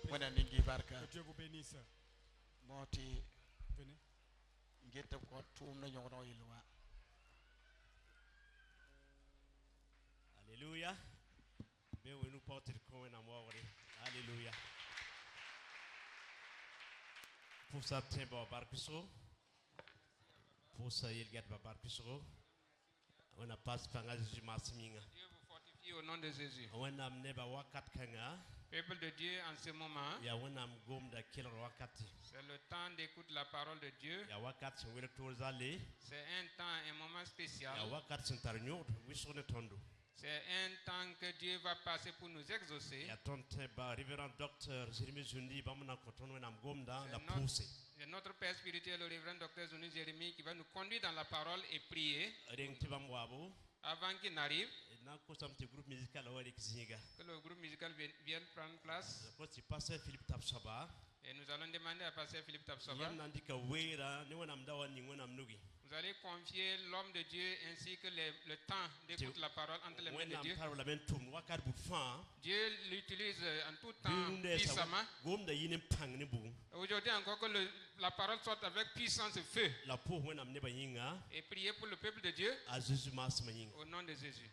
Que Dieu vous bénisse. Venez. Alléluia. Nous portons le Alléluia. Pour ça, tiens, barkusro. Pour ça, il y a barkusro. On a pas de Jésus Masminga. Dieu vous fortifie au nom de Jésus. On a neba wakat kanga. Peuple de Dieu, en ce moment, Ya on a gomda killer wakati. c'est le temps d'écouter la parole de Dieu. Ya wakat sont wele tozale. C'est un temps, un moment spécial. Ya wakat sont tarnyot. Wishone tondo. C'est un temps que Dieu va passer pour nous exaucer. Ya tonte ba révérend docteur Jérémie Zundi bamuna kotonwe na gomda la pousse. C'est notre père spirituel, le révérend docteur Zuni Jérémie, qui va nous conduire dans la parole et prier. Avant qu'il n'arrive, que le groupe musical vienne prendre place. Et nous allons demander à pasteur Philippe Tapsoba. Vous allez confier l'homme de Dieu ainsi que le temps d'écouter la parole entre les mains de Dieu. Dieu l'utilise en tout temps puissamment. Aujourd'hui encore que la parole soit avec puissance et feu. Et prier pour le peuple de Dieu. Au nom de Jésus.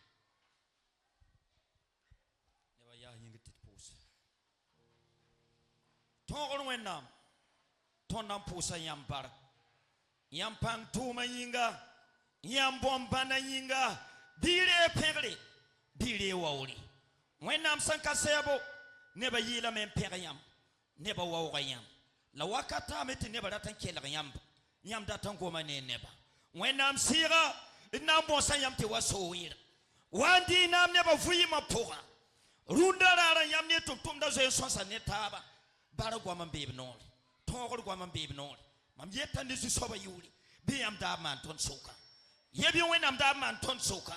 Yampang tuma yinga yambombana yinga dire pegre dire wawli wenam sanka sebo neba yila men pegayam neba wawgayam la wakata meti neba datan kela yam yam datan goma ne neba wenam sira nam bosan yam te wasowira wandi nam neba vuyima poga rundara yam ne tum da zo sonsa ne taba bara goma mbebe non tongol goma mbebe non mam yetan de soba yuli be am da man ton soka yebi wenam da man ton soka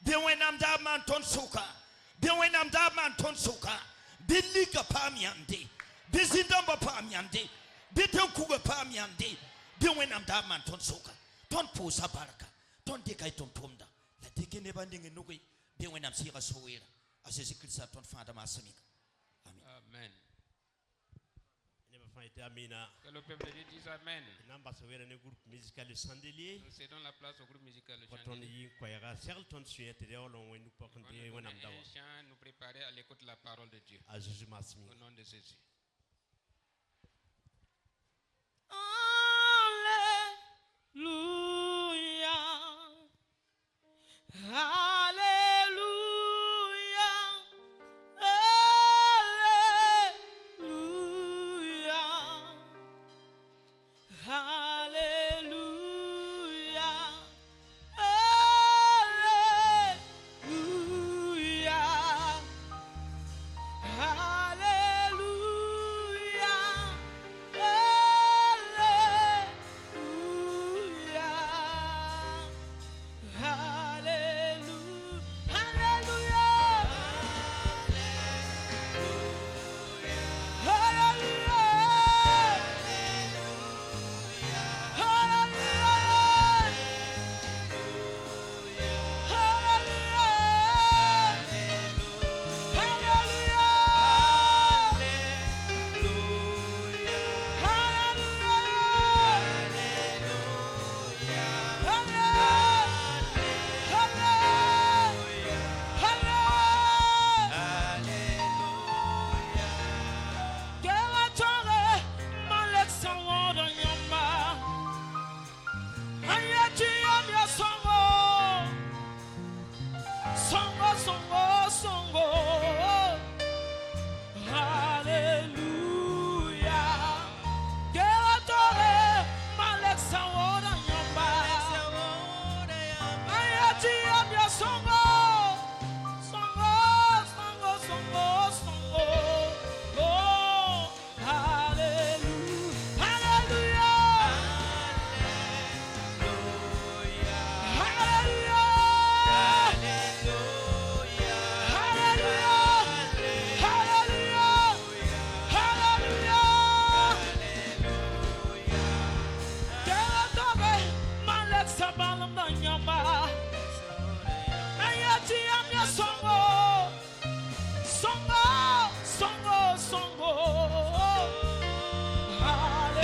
be wenam da man ton soka be wenam da man ton soka bilika pamiande bizindamba pamiande bitan kuga pamiande be wenam da man ton soka ton posa baraka ton dikay ton pomda la dikene bandinge nugui be wenam sira sowira a Jésus Christ ton fanda masamika amen Amen. Que le peuple de Dieu dise Amen. Nous cédons la place au groupe musical Le Chandelier. Nous préparer à l'écoute de la parole de Dieu. Au nom de Jésus. Alléluia. Hallelujah.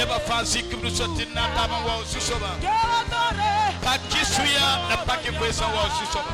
Never fancy Kusutina Namawa Susoba. Pakisuya, the Pakipuesa was Susoba.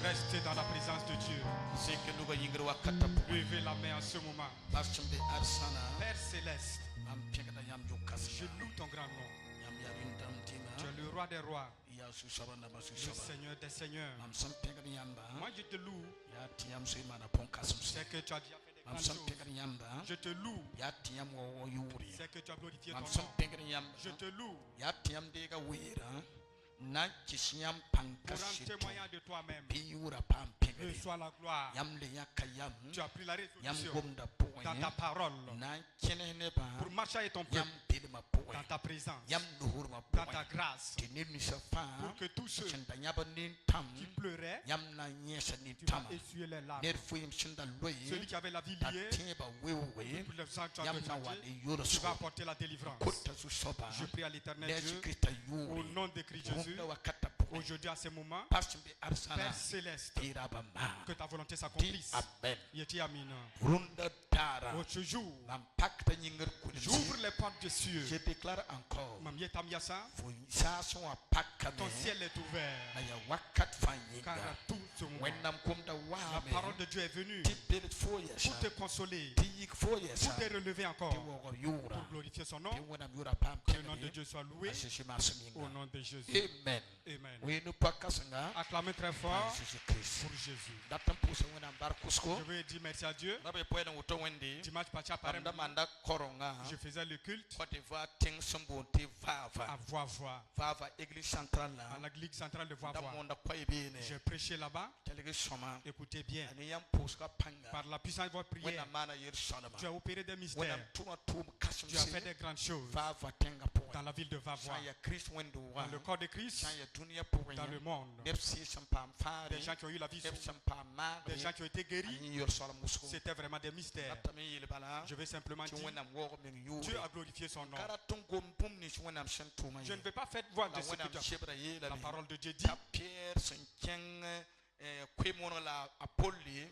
Restez dans la présence de Dieu. Levez la main en ce moment. Père céleste, je loue ton grand nom. Tu es le roi des rois, le Seigneur des seigneurs. Moi je te loue. C'est que tu as déjà fait des grandes choses. Je te loue. C'est que tu as glorifié ton nom. Je te loue. Pour rendre témoignage de toi-même. Reçois la gloire. Tu as pris la résolution dans ta parole pour marcher avec ton peuple dans ta présence, dans ta grâce, pour que tous ceux qui pleuraient, tu vas essuyer les larmes. Celui qui avait la vie liée, pour le sang tu as changé, tu vas apporter la délivrance. Je prie à l'éternel Dieu, au nom de Christ Jésus, aujourd'hui à ce moment, Père céleste, que ta volonté s'accomplisse. Amen. Au jour, j'ouvre les portes des cieux. Je déclare encore, ton ciel est ouvert. Car tout ce moment, la parole de Dieu est venue pour te consoler, pour te relever encore, pour glorifier son nom. Que le nom de Dieu soit loué. Au nom de Jésus. Amen. Amen. Acclamez très fort pour Jésus. Je veux dire merci à Dieu. Dimanche passé à Paris, je faisais le culte à Voix-Voix, à l'église centrale de Voix-Voix. J'ai prêché là-bas. Écoutez bien. Par la puissance de votre prière, tu as opéré des mystères. Tu as fait des grandes choses dans la ville de Voix-Voix, dans le corps de Christ, dans le monde. Des gens qui ont eu la vision, des gens qui ont été guéris. C'était vraiment des mystères. Je vais simplement dire, Dieu a glorifié son nom. Je ne vais pas faire voir de ce que tu as fait. La parole de Dieu dit,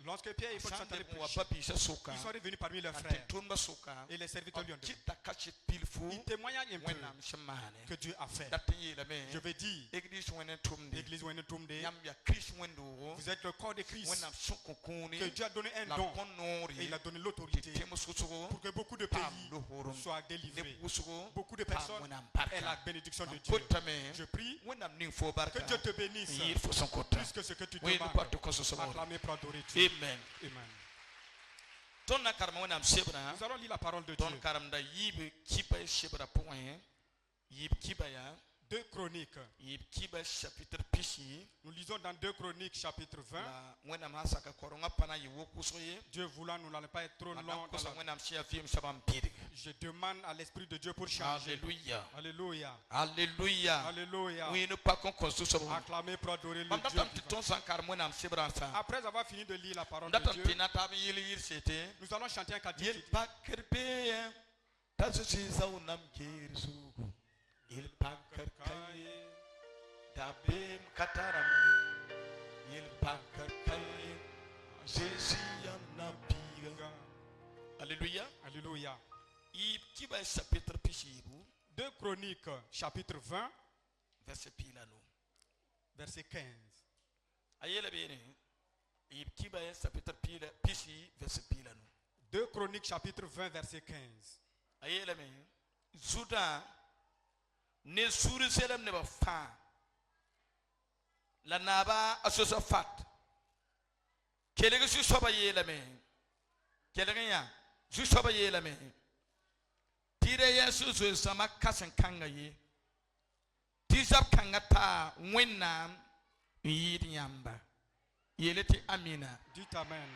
lorsque Pierre et Paul sont allés prêcher, ils sont revenus parmi leurs frères et les serviteurs lui ont dit, il témoigne un peu que Dieu a fait. Je vais dire, l'église Wennetumde, vous êtes le corps de Christ, que Dieu a donné un don et il a donné l'autorité pour que beaucoup de pays soient délivrés, beaucoup de personnes aient la bénédiction de Dieu. Je prie que Dieu te bénisse plus que ce que tu demandes. Acclamez pour adorer Dieu. Amen. Amen. Nous allons lire la parole de Dieu. 2 Chroniques. Nous lisons dans 2 Chroniques chapitre 20. Dieu voulant, nous n'allons pas être trop long. Je demande à l'Esprit de Dieu pour changer. Alléluia. Alléluia. Alléluia. Alléluia. Acclamez pour adorer le Dieu. Après avoir fini de lire la parole de Dieu, nous allons chanter un cantique. Il pakarkai dabim kataram il pakarkai jésiam nabiga. Alléluia. Alléluia. Il qui va chapitre pichibu 2 Chroniques chapitre 20 verset pilano verset 15. Ayela bene. Il qui va chapitre pila pichi verset pilano 2 Chroniques chapitre 20 verset 15. Ayela me Juda ne suru selem ne ba fa la naba asoso fat kelege su soba yelame kelege ya su soba yelame tire yesu so sama kasen kanga yi tisap kanga ta wenna yidi yamba yeleti amina dit amen.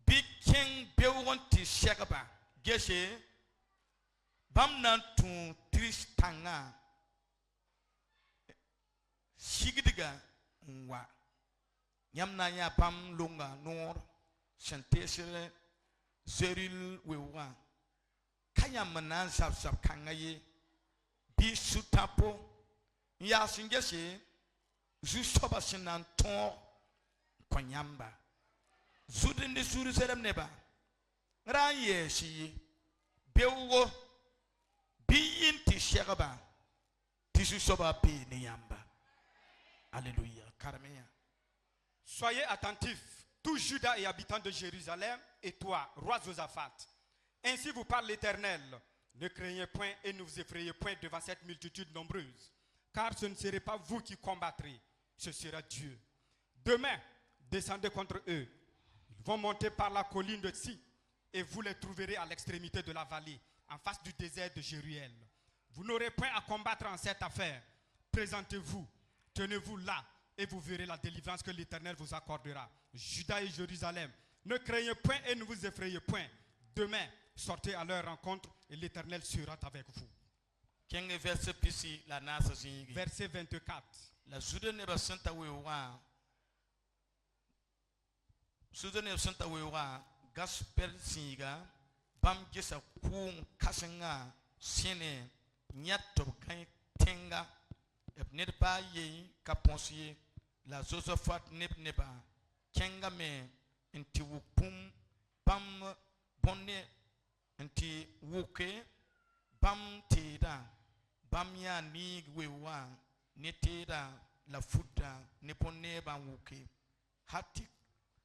Big king bewon ti shekaba geshe bam nan tu tristanga shigidiga wa nyamna ya bam lunga nor sentesere zeril wewa kaya manan sap kanga ye bi sutapo ya singeshe zu soba sinan ton konyamba zudin de suru serem neba ran ye shi bewo biyin ti shagaba ti su soba pe ni yamba. Alléluia. Carmia. Soyez attentifs, tous Judas et habitants de Jérusalem, et toi, roi Josaphat. Ainsi vous parle l'Éternel. Ne craignez point et ne vous effrayez point devant cette multitude nombreuse, car ce ne serait pas vous qui combattrez, ce sera Dieu. Demain, descendez contre eux. Ils vont monter par la colline de Si, et vous les trouverez à l'extrémité de la vallée, en face du désert de Jéruel. Vous n'aurez point à combattre en cette affaire. Présentez-vous, tenez-vous là, et vous verrez la délivrance que l'Éternel vous accordera. Judas et Jérusalem, ne craignez point et ne vous effrayez point. Demain, sortez à leur rencontre et l'Éternel sera avec vous. Verset 24. La Soudan est santa wewa. Soudan est santa wewa. Gasper singa. Bam gesa kum kasenga. Siene nyato kain tenga. Ebned pa ye kaponsiye. La Josaphat neba. Kenga me inti wupum. Bam bonne inti wuke. Bam teda. Bam ya ni wewa. Neteda la futa nepone ba wuke hati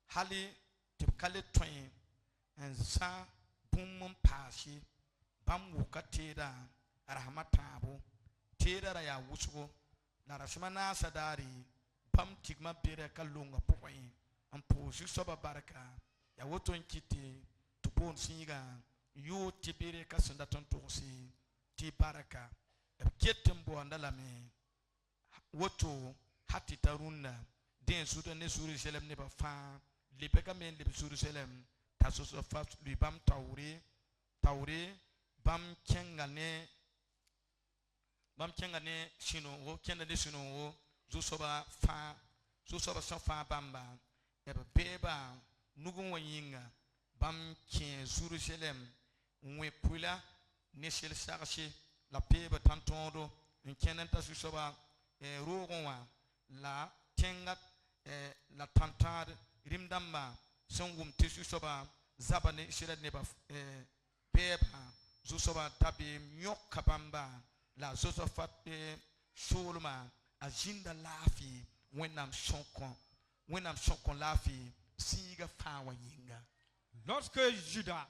hali tipkale twen ensa bum pashi bam wuka teda rahmatabo teda ya wusugo la rashmana sadari bam tigma bere kalunga poin ampo soba baraka ya woto nkiti tupon singa yo tibere kasanda tontosi ti baraka ketembo andalame woto hati tarunda den suda ne Jerusalem ne ba fa libeka men le Jerusalem taso so fa lui bam tawre bam kenga ne sino wo kenda de sino wo zo soba so fa bamba e ba beba nugun wanyinga bam ken Jerusalem nwe pula ne sel sarche la peba tantondo en kenda taso soba rogonwa la tenga la tantad rimdamba songum tisu soba zabane shira neba beba zo soba tabi nyoka bamba la Josaphat shulma ajinda lafi wenam shonkon lafi siga fawa yinga. Lorsque Judas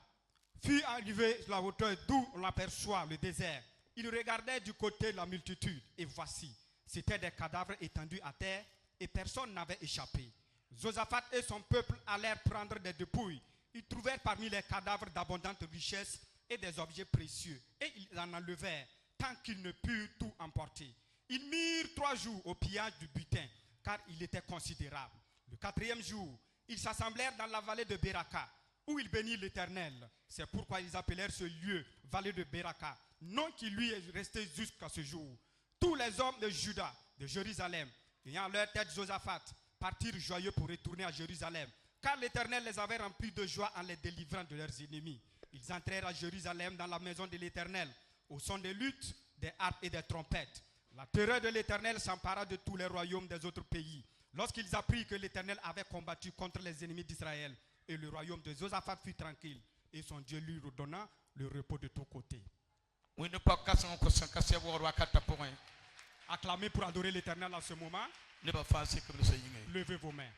fut arrivé sur la hauteur d'où on aperçoit le désert, il regardait du côté de la multitude et voici c'était des cadavres étendus à terre et personne n'avait échappé. Josaphat et son peuple allèrent prendre des dépouilles. Ils trouvèrent parmi les cadavres d'abondantes richesses et des objets précieux. Et ils en enlevèrent tant qu'ils ne purent tout emporter. Ils mirent 3 jours au pillage du butin car il était considérable. Le 4e jour, ils s'assemblèrent dans la vallée de Beraka où ils bénirent l'Éternel. C'est pourquoi ils appelèrent ce lieu vallée de Beraka, nom qui lui est resté jusqu'à ce jour. Tous les hommes de Juda, de Jérusalem, ayant leur tête Josaphat, partirent joyeux pour retourner à Jérusalem, car l'Éternel les avait remplis de joie en les délivrant de leurs ennemis. Ils entrèrent à Jérusalem dans la maison de l'Éternel, au son des luttes, des harpes et des trompettes. La terreur de l'Éternel s'empara de tous les royaumes des autres pays, lorsqu'ils apprirent que l'Éternel avait combattu contre les ennemis d'Israël, et le royaume de Josaphat fut tranquille, et son Dieu lui redonna le repos de tous côtés. Acclamez pour adorer l'Éternel en ce moment. Levez vos mains.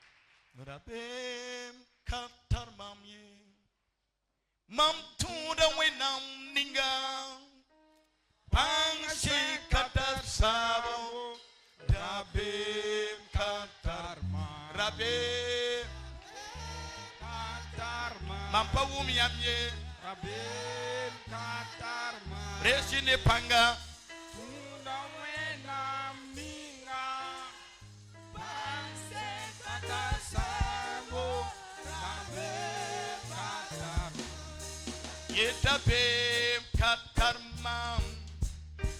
Mam tunda wenam ninga pang sabo Rabim katarma Rabim katarma Mampa wumi yamye Rabim katarma Resine panga Tunda wena minga Panse katasabo Rabim katarma Yetabim katarma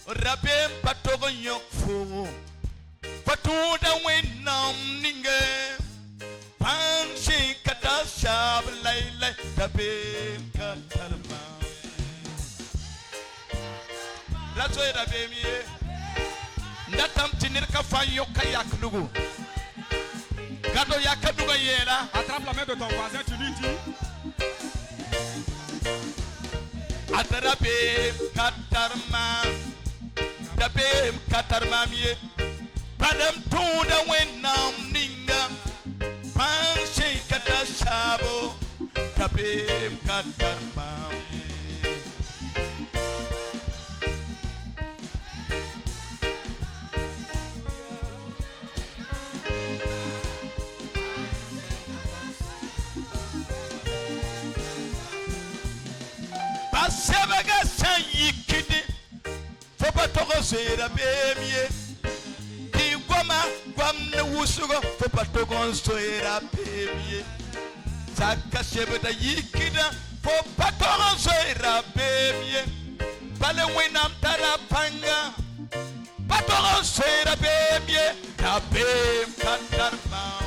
Rabim patogo nyokfu Patuda wenam ninge Panshi kata shab layle Rabim katarma Lazo rabim ye Ndatam tinir ka fayo kayak nugu Gado yakaduga yera. Attrape la main de ton voisin, tu lui dis Atrapim katarma Rabim katarma miye Padam tunda wenam ninga Panshi kata shabo Rabim katarma Basebaga sayikidi Foba togo sera bemye Di gwama gwamne wusugo Foba togo sera bemye Saka sebeda yikida Foba togo sera bemye Bale wenam tarapanga Batogo sera bemye Kabem katarma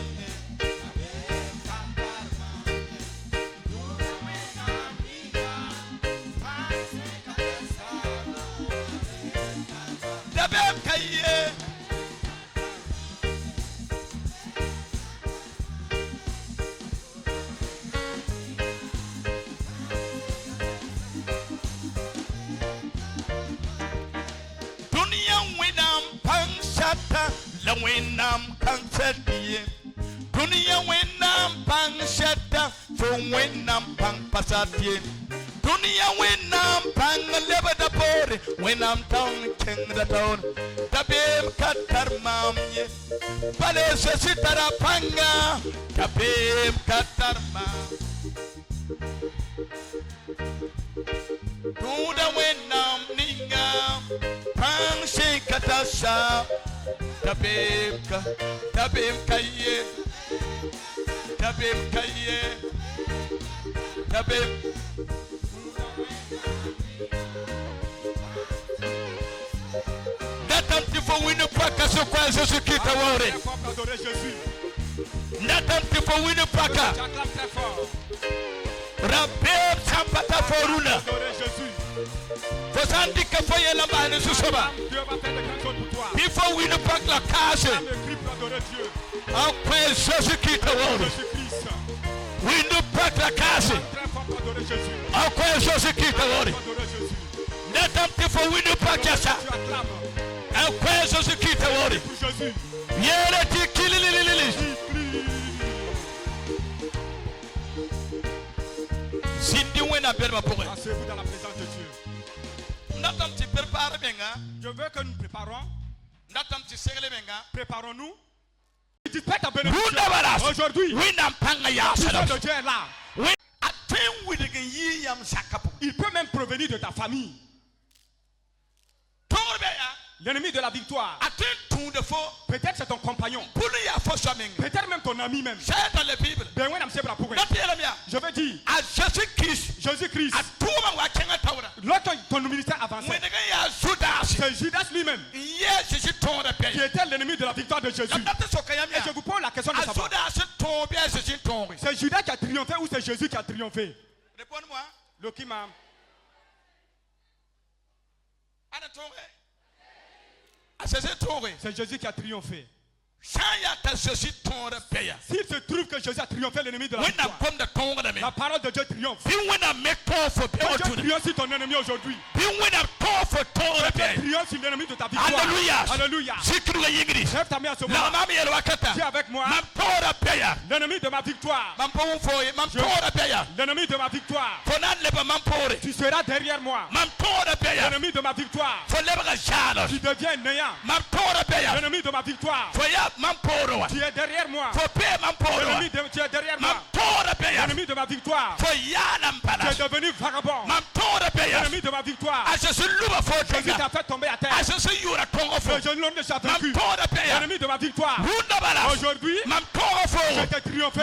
La wenam kansetiye Dunia wenam pang shata For wenam pang pasatiye Dunia wenam pang lebada pore Wenam town king the town Tabim katar mamye Bale sesitara panga Tabim katar mam Duda wenam ninga Pang shikatasha Tabim kaye Tabim N'attends faut oui ne pas qu'à ce quoi Jésus qui t'a woré N'attends faut oui ne pas qu'à Rabem Sampata Foruna Vous indiquez que foyer là-bas ne se soba Before we ne pas la case Après Jésus qui te woré We ne pas la case Après Jésus qui te woré N'attends faut oui ne pas qu'à ça Après Jésus qui te woré Yere ti kilililili Sindi wena berma pour eux. Asseyez-vous dans la présence de Dieu. Je veux que nous préparons. Préparons-nous. Dispatch ta bénédiction. Aujourd'hui, le de Dieu est là. Il peut même provenir de ta famille. L'ennemi de la victoire. Peut-être c'est ton compagnon. Peut-être même ton ami même. Je veux dire, Jésus-Christ, lorsque ton ministère avançait, c'est Judas lui-même qui était l'ennemi de la victoire de Jésus. Et je vous pose la question de savoir, c'est Judas qui a triomphé ou c'est Jésus qui a triomphé? Réponds-moi. Lokima. C'est Jésus qui a triomphé. S'il se trouve que Jésus a triomphé l'ennemi de la victoire, la parole de Dieu triomphe. Que Dieu triomphe sur ton ennemi aujourd'hui. Triomphe sur l'ennemi de ta victoire. Alléluia. Alléluia. Lève ta main à ce moment. Dis avec moi. L'ennemi de ma victoire. L'ennemi de ma victoire. Tu seras derrière moi. L'ennemi de ma victoire. Tu deviens néant. L'ennemi de ma victoire. Tu es derrière moi. L'ennemi de, tu es derrière moi. L'ennemi de ma victoire. Tu es devenu vagabond. L'ennemi de ma victoire. Jésus t'a fait tomber à terre. Le genou de sa vaincu. L'ennemi de ma victoire. Aujourd'hui, je t'ai triomphé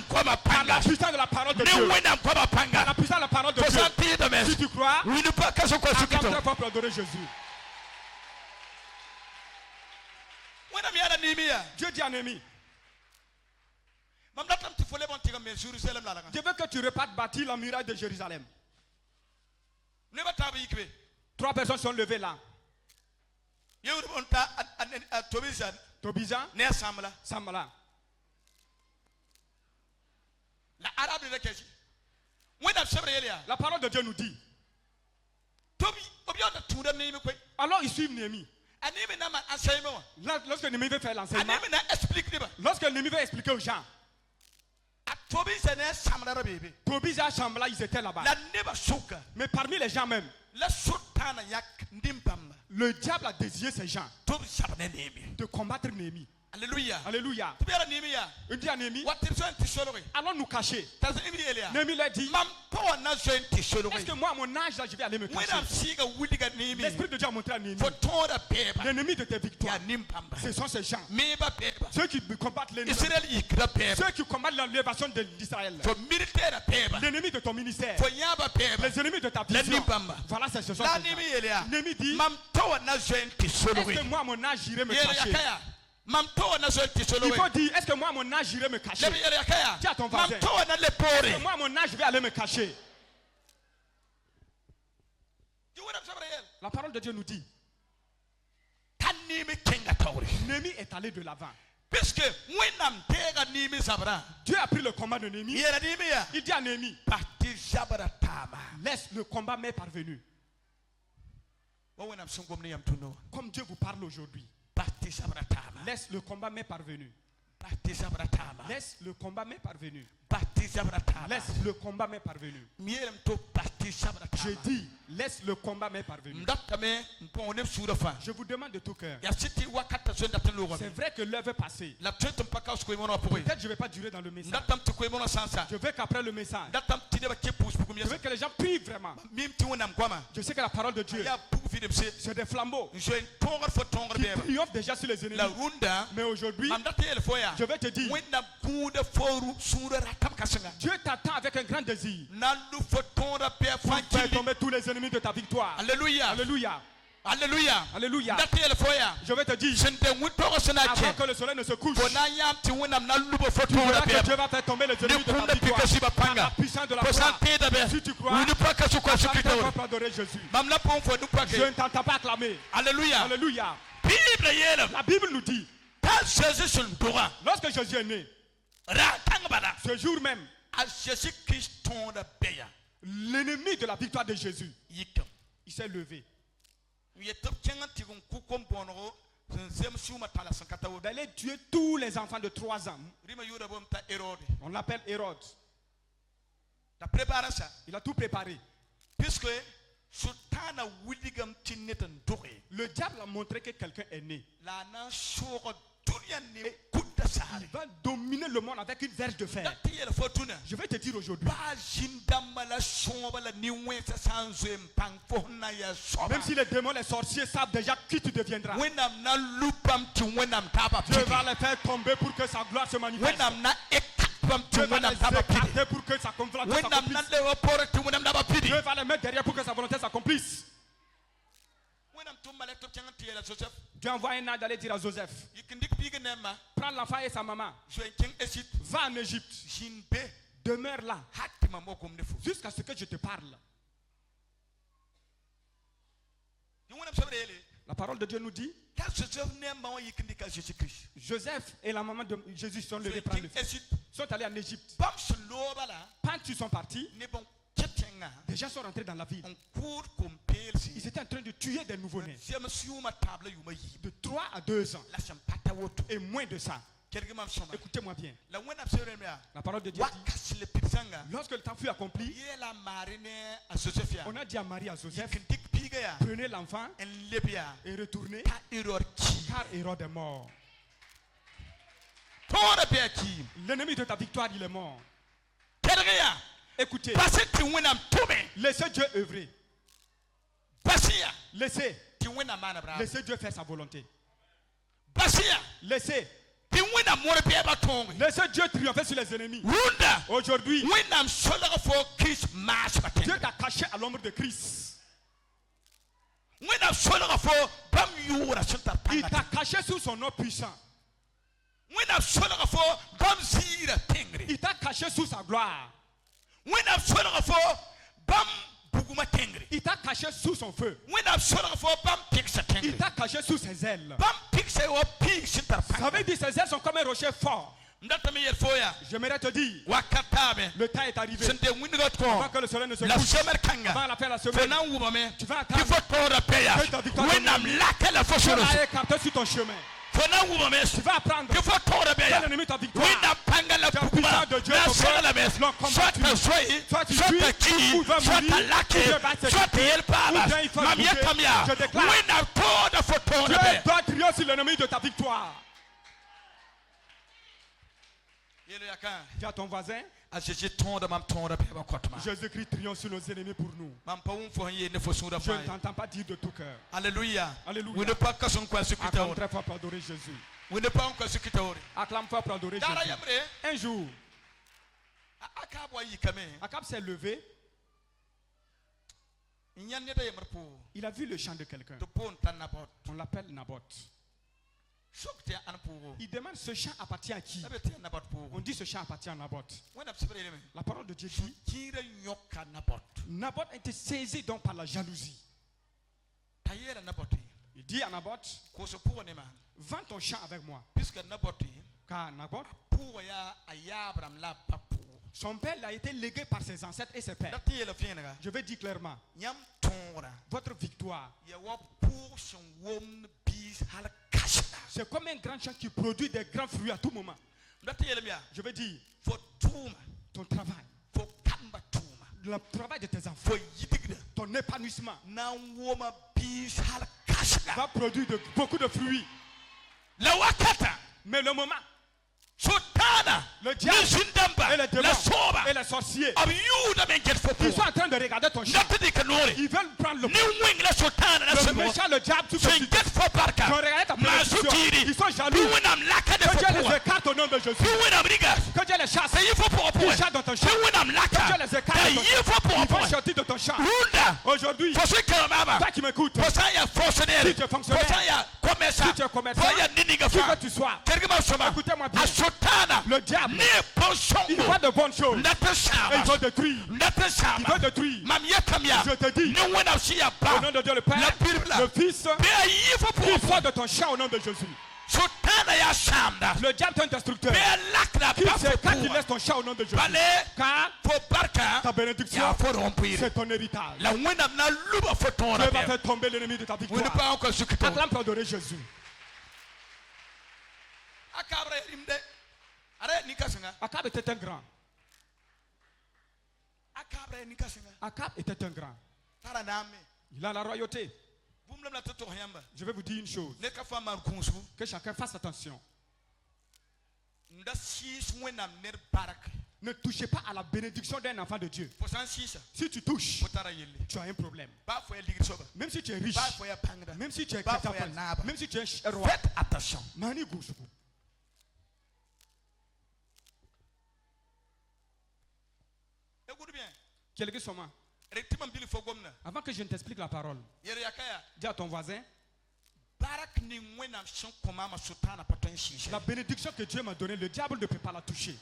par la puissance de la parole de Dieu. Par la puissance de la parole de Dieu. Si tu crois, acclame très fort pour adorer Jésus. Dieu dit à Néhémie, je veux que tu repartes bâtir la muraille de Jérusalem. 3 personnes sont levées là. Tobisa, Samala. La parole de Dieu nous dit. Alors ils suivent Néhémie. Lorsque Néhémie veut faire l'enseignement, lorsque Néhémie veut expliquer aux gens, Tobisa et Samala, ils étaient là-bas. Mais parmi les gens même, le diable a désiré ces gens de combattre Néhémie. Alléluia. Alléluia. Il dit à Néhémie, allons nous cacher. Néhémie leur dit, est-ce que moi à mon âge là je vais aller me cacher? L'Esprit de Dieu a montré à Néhémie, l'ennemi de tes victoires, ce sont ces gens, ceux qui combattent l'ennemi, ceux qui combattent l'élévation d'Israël, l'ennemi de ton ministère, les ennemis de ta vision. Voilà, ce sont ces gens. Néhémie dit, est-ce que moi à mon âge j'irai me cacher? Il faut dire, est-ce que moi à mon âge j'irai me cacher? Dis à ton voisin, est-ce que moi à mon âge je vais aller me cacher? La parole de Dieu nous dit, Néhémie est allé de l'avant. Dieu a pris le combat de Néhémie. Il dit à Néhémie, laisse le combat m'est parvenu. Comme Dieu vous parle aujourd'hui. Laisse le combat m'est parvenu. Laisse le combat m'est parvenu. Laisse le combat m'est parvenu. Je dis, laisse le combat m'est parvenu. Je vous demande de tout cœur. C'est vrai que l'heure est passée. Peut-être je ne vais pas durer dans le message. Je veux qu'après le message, je veux que les gens prient vraiment. Je sais que la parole de Dieu, c'est des flambeaux qui triomphent déjà sur les ennemis. Mais aujourd'hui, je vais te dire, Dieu t'attend avec un grand désir pour faire tomber tous les ennemis de ta victoire. Alléluia. Alléluia. Alléluia. Alléluia. Je vais te dire, avant que le soleil ne se couche, tu verras que Dieu va faire tomber les ennemis de ta victoire par la puissance de la foi. Si tu crois, acclame pour adorer Jésus. Je ne t'entends pas acclamer. Alléluia. Alléluia. La Bible nous dit, lorsque Jésus est né, ce jour même, l'ennemi de la victoire de Jésus, il s'est levé. Il allait tuer tous les enfants de 3 ans. On l'appelle Hérode. Il a tout préparé. Puisque le diable a montré que quelqu'un est né. Il va dominer le monde avec une verge de fer. Je vais te dire aujourd'hui, même si les démons, les sorciers savent déjà qui tu deviendras, Dieu va les faire tomber pour que sa gloire se manifeste. Dieu va les écarter pour que sa volonté s'accomplisse. Dieu va les mettre derrière pour que sa volonté s'accomplisse. Dieu envoie un ange d'aller dire à Joseph, prends l'enfant et sa maman, va en Égypte, demeure là jusqu'à ce que je te parle. La parole de Dieu nous dit, Joseph et la maman de Jésus sont levés prendre le fils, sont allés en Égypte. Quand ils sont partis, des gens sont rentrés dans la ville. tuer des nouveau-nés de 3 à 2 ans et moins de ça. Écoutez-moi bien. La parole de Dieu dit, lorsque le temps fut accompli, on a dit à Marie, à Joseph, prenez l'enfant et retournez, car Hérode est mort. L'ennemi de ta victoire, il est mort. Écoutez, laissez Dieu œuvrer. Laissez Dieu faire sa volonté. Laissez Dieu triompher sur les ennemis. Aujourd'hui, Dieu t'a caché à l'ombre de Christ. Il t'a caché sous son nom puissant. Il t'a caché sous sa gloire. Il t'a caché sous son feu. Il t'a caché sous ses ailes. Ça veut dire que ses ailes sont comme un rocher fort. J'aimerais te dire, le temps est arrivé. Avant que le soleil ne se couche, avant la fin de la semaine, tu vas attendre que ta victoire sera écartée sur ton chemin. Tu vas apprendre que l'ennemi ta victoire. Tu as puissant de Dieu ton père. L'on combat tu. Soit tu tues, ou va mourir, ou Dieu va s'exécuter, ou bien il faut bouger. Je déclare, Dieu doit triompher sur l'ennemi de ta victoire. Dis à ton voisin, Jésus-Christ triomphe sur nos ennemis pour nous. Je ne t'entends pas dire de tout cœur. Alléluia. Alléluia. Acclame très fort pour adorer Jésus. Acclame fort pour adorer Jésus. Un jour, Akab s'est levé. Il a vu le champ de quelqu'un. On l'appelle Naboth. Il demande ce champ appartient à qui? On dit ce champ appartient à Naboth. La parole de Dieu dit Naboth a été saisi donc par la jalousie. Il dit à Naboth, vends ton champ avec moi. Car Naboth, son père a été légué par ses ancêtres et ses pères. Je vais dire clairement, votre victoire, c'est comme un grand champ qui produit des grands fruits à tout moment. Je veux dire, ton travail, le travail de tes enfants, ton épanouissement va produire beaucoup de fruits. Mais le moment, le diable et les démons et les sorciers, ils sont en train de regarder ton champ. Ils veulent prendre le méchant, le diable, tout ce qui ils ont regardé ta production. Ils sont jaloux. Que Dieu les écarte au nom de Jésus. Que Dieu les chasse. Ils chassent dans ton champ. Que Dieu les écarte. Ils vont sortir de ton champ. Aujourd'hui, toi qui m'écoutes, si tu es fonctionnaire, si tu es commerçant, qui que tu sois, écoutez-moi bien. Le diable, il voit de bonnes choses et il veut détruire. Il veut détruire. Je te dis, au nom de Dieu le Père, le Fils, il sort de ton champ au nom de Jésus. Le diable est un destructeur. Quand il laisse ton champ au nom de Jésus, car ta bénédiction, c'est ton héritage. Dieu va faire tomber l'ennemi de ta victoire. Acclame pour adorer Jésus. Akab était un grand. Akab était un grand. Il a la royauté. Je vais vous dire une chose. Que chacun fasse attention. Ne touchez pas à la bénédiction d'un enfant de Dieu. Si tu touches, tu as un problème. Même si tu es riche, même si tu es catapult, même si tu es un roi. Faites attention. Écoute bien. Avant que je ne t'explique la parole, dis à ton voisin, la bénédiction que Dieu m'a donnée, le diable ne peut pas la toucher.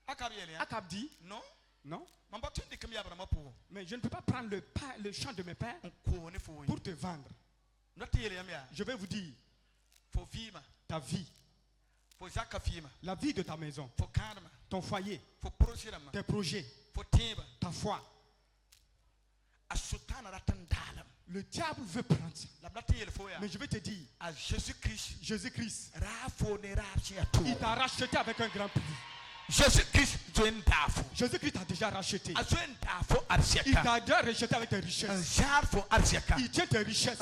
Akab dit, non. Mais je ne peux pas prendre le champ de mes pères pour te vendre. Je vais vous dire, ta vie, la vie de ta maison, ton foyer, tes projets, ta foi, Le diable veut prendre ça. Mais je vais te dire, Jésus-Christ, il t'a racheté avec un grand prix. Jésus-Christ a déjà racheté. Il t'a déjà racheté avec tes richesses. Il tient tes richesses.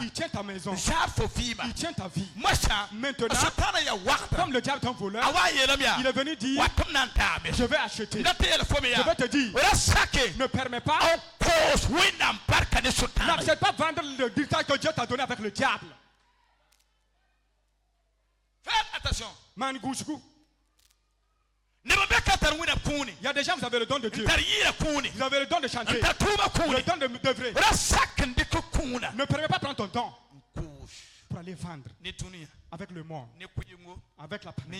Il tient ta maison. Il tient ta vie. Maintenant, comme le diable est un voleur, il est venu dire, je vais acheter. Je vais te dire, ne permets pas, n'accepte pas vendre le dictat que Dieu t'a donné avec le diable. Faites attention. Il y a des gens, vous avez le don de Dieu. Vous avez le don de chanter. Le don d'œuvrer. Ne permets pas prendre ton temps pour aller vendre avec le monde, avec la parole,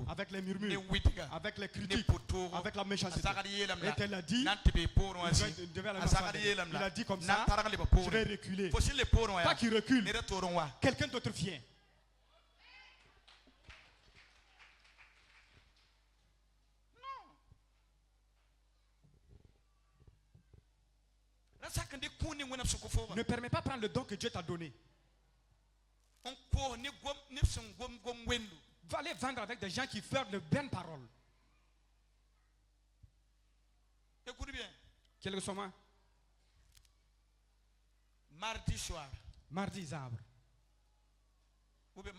avec les murmures, avec les critiques, avec la méchanceté. Et elle a dit, il a dit comme ça, je vais reculer. Pas qu'il recule, quelqu'un d'autre vient. Ne permets pas prendre le don que Dieu t'a donné. Va aller vendre avec des gens qui font de bonnes paroles. Écoute bien. Quel est le Mardi soir. Mardi zabre. Le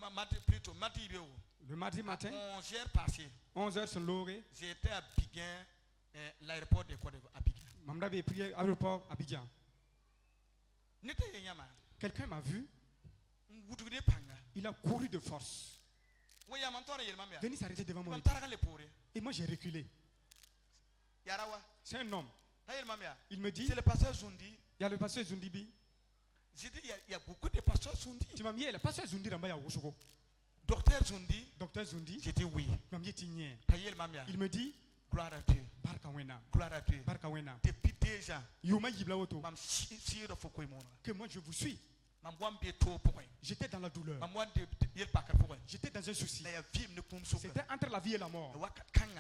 mardi matin. 11h passé. 11h sur l'orée. J'étais à Abidjan, l'aéroport de Côte d'Ivoire. Mamda avait prié à l'aéroport Abidjan. Quelqu'un m'a vu. Il a couru de force. Venez s'arrêter devant moi. Et moi j'ai reculé. C'est un homme. Il me dit, c'est le pasteur Zundi. Il y a le pasteur Zundibi. J'ai dit, il y a beaucoup de pasteurs Zundi. Tu m'as mis le pasteur Zundi dans ma Woshoko. Docteur Zundi. Docteur Zundi. J'ai dit oui. Il me dit, gloire à Dieu. Gloire à Dieu. Depuis déjà, que moi je vous suis. J'étais dans la douleur. J'étais dans un souci. C'était entre la vie et la mort.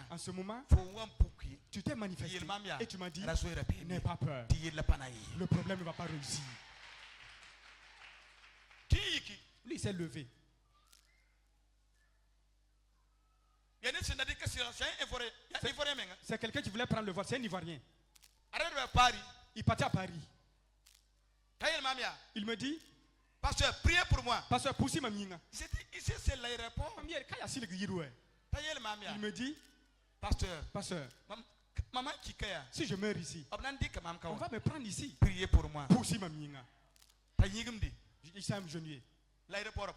En ce moment, tu t'es manifesté et tu m'as dit, n'aie pas peur. Le problème ne va pas réussir. Lui, il s'est levé. C'est quelqu'un qui voulait prendre le vol. C'est un Ivoirien. Il partait à Paris. Il me dit, pasteur, priez pour moi. Pasteur, poussi ma minga. Ici c'est l'aéroport. Il me dit, pasteur, maman, si je meurs ici, on va me prendre ici. Priez pour moi. Poussi ma minga. Il s'est agenouillé. L'aéroport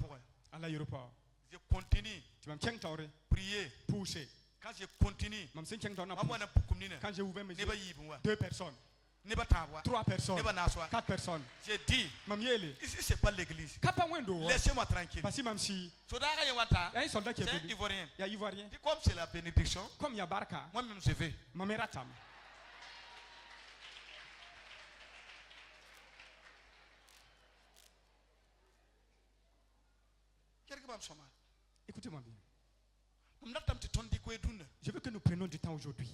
à l'aéroport. Je continue. Tu vas me prier. Pousser. Quand je continue, quand j'ai ouvert mes yeux, 2 personnes, 3 personnes, 4 personnes. J'ai dit, ici c'est pas l'église. Laissez-moi tranquille. Il y a un soldat qui est venu. Ivoirien. Il y a Ivoirien. Comme c'est la bénédiction, comme il y a Barca, moi-même je vais. Écoutez-moi bien. Je veux que nous prenions du temps aujourd'hui.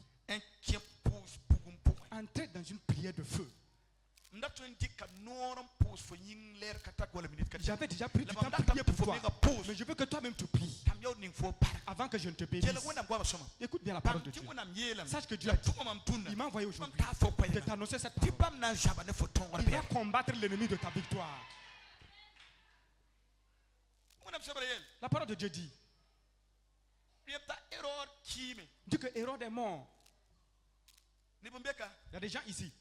Entrer dans une prière de feu. J'avais déjà pris du temps pour prier pour toi. Mais je veux que toi-même tu pries. Avant que je ne te bénisse. Écoute bien la parole de Dieu. Sache que Dieu a dit, il m'a envoyé aujourd'hui de t'annoncer cette parole. Il va combattre l'ennemi de ta victoire. La parole de Dieu dit que Hérode est mort. Il y a des gens ici.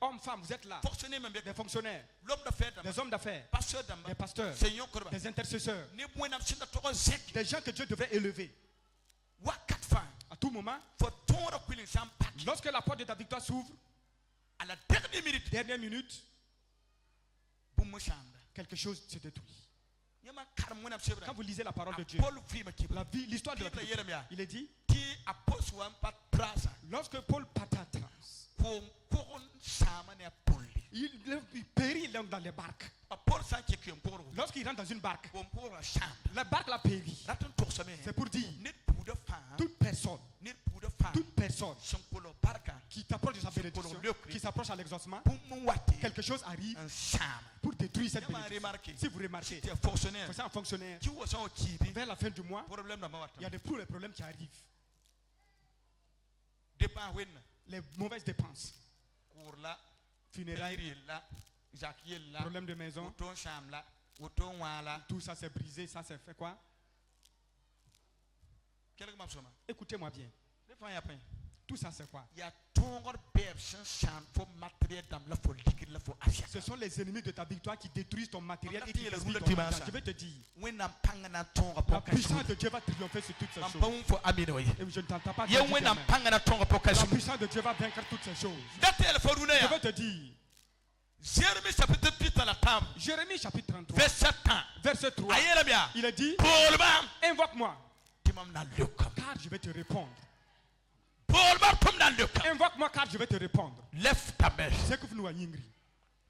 Hommes, femmes, vous êtes là. Des fonctionnaires, des hommes d'affaires, des pasteurs, des intercesseurs, des gens que Dieu devrait élever. À tout moment, lorsque la porte de ta victoire s'ouvre, à la dernière minute, quelque chose se détruit. Quand vous lisez la parole de Dieu, l'histoire de la Bible, il est dit, lorsque Paul partait à Trans, il périt dans les barques. Lorsqu'il rentre dans une barque, la barque l'a péri. C'est pour dire, toute personne toute personne qui t'approche de sa bénédiction, qui s'approche à l'exaucement, quelque chose arrive pour détruire cette bénédiction. Si vous remarquez, c'est un fonctionnaire, vers la fin du mois, il y a des problèmes qui arrivent. Les mauvaises dépenses. Funérailles, problème de maison, tout ça c'est brisé, ça c'est fait quoi? Écoutez-moi bien. Tout ça c'est quoi? Ce sont les ennemis de ta victoire qui détruisent ton matériel et qui détruisent ton argent. Je vais te dire, la puissance de Dieu va triompher sur toutes ces choses. Et je ne t'entends pas dire la puissance de Dieu va vaincre toutes ces choses. Je vais te dire, Jérémie chapitre 33 verset 3, il a dit, invoque-moi car je vais te répondre. Invoque-moi car je vais te répondre. Lève ta main. C'est que vous nous voyez.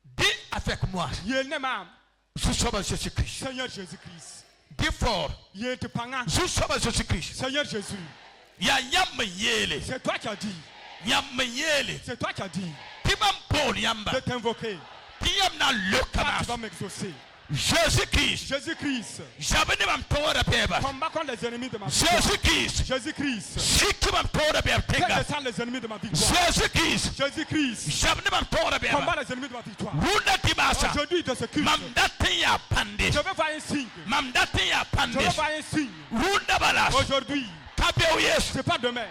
Dis avec moi. Jésus-Christ. Seigneur Jésus-Christ. Dis fort. Jésus-Christ. Seigneur Jésus. C'est toi qui as dit. C'est toi qui as dit de t'invoquer. Car tu vas m'exaucer. Jésus-Christ. Jésus-Christ. Combat contre les ennemis de ma vie. Jésus-Christ. Jésus-Christ. Fais descendre les ennemis de ma victoire. Jésus-Christ. Jésus-Christ. Combat les ennemis de ma victoire. Aujourd'hui de ce culte, je veux voir un signe. Je veux voir un signe. Aujourd'hui. C'est pas demain.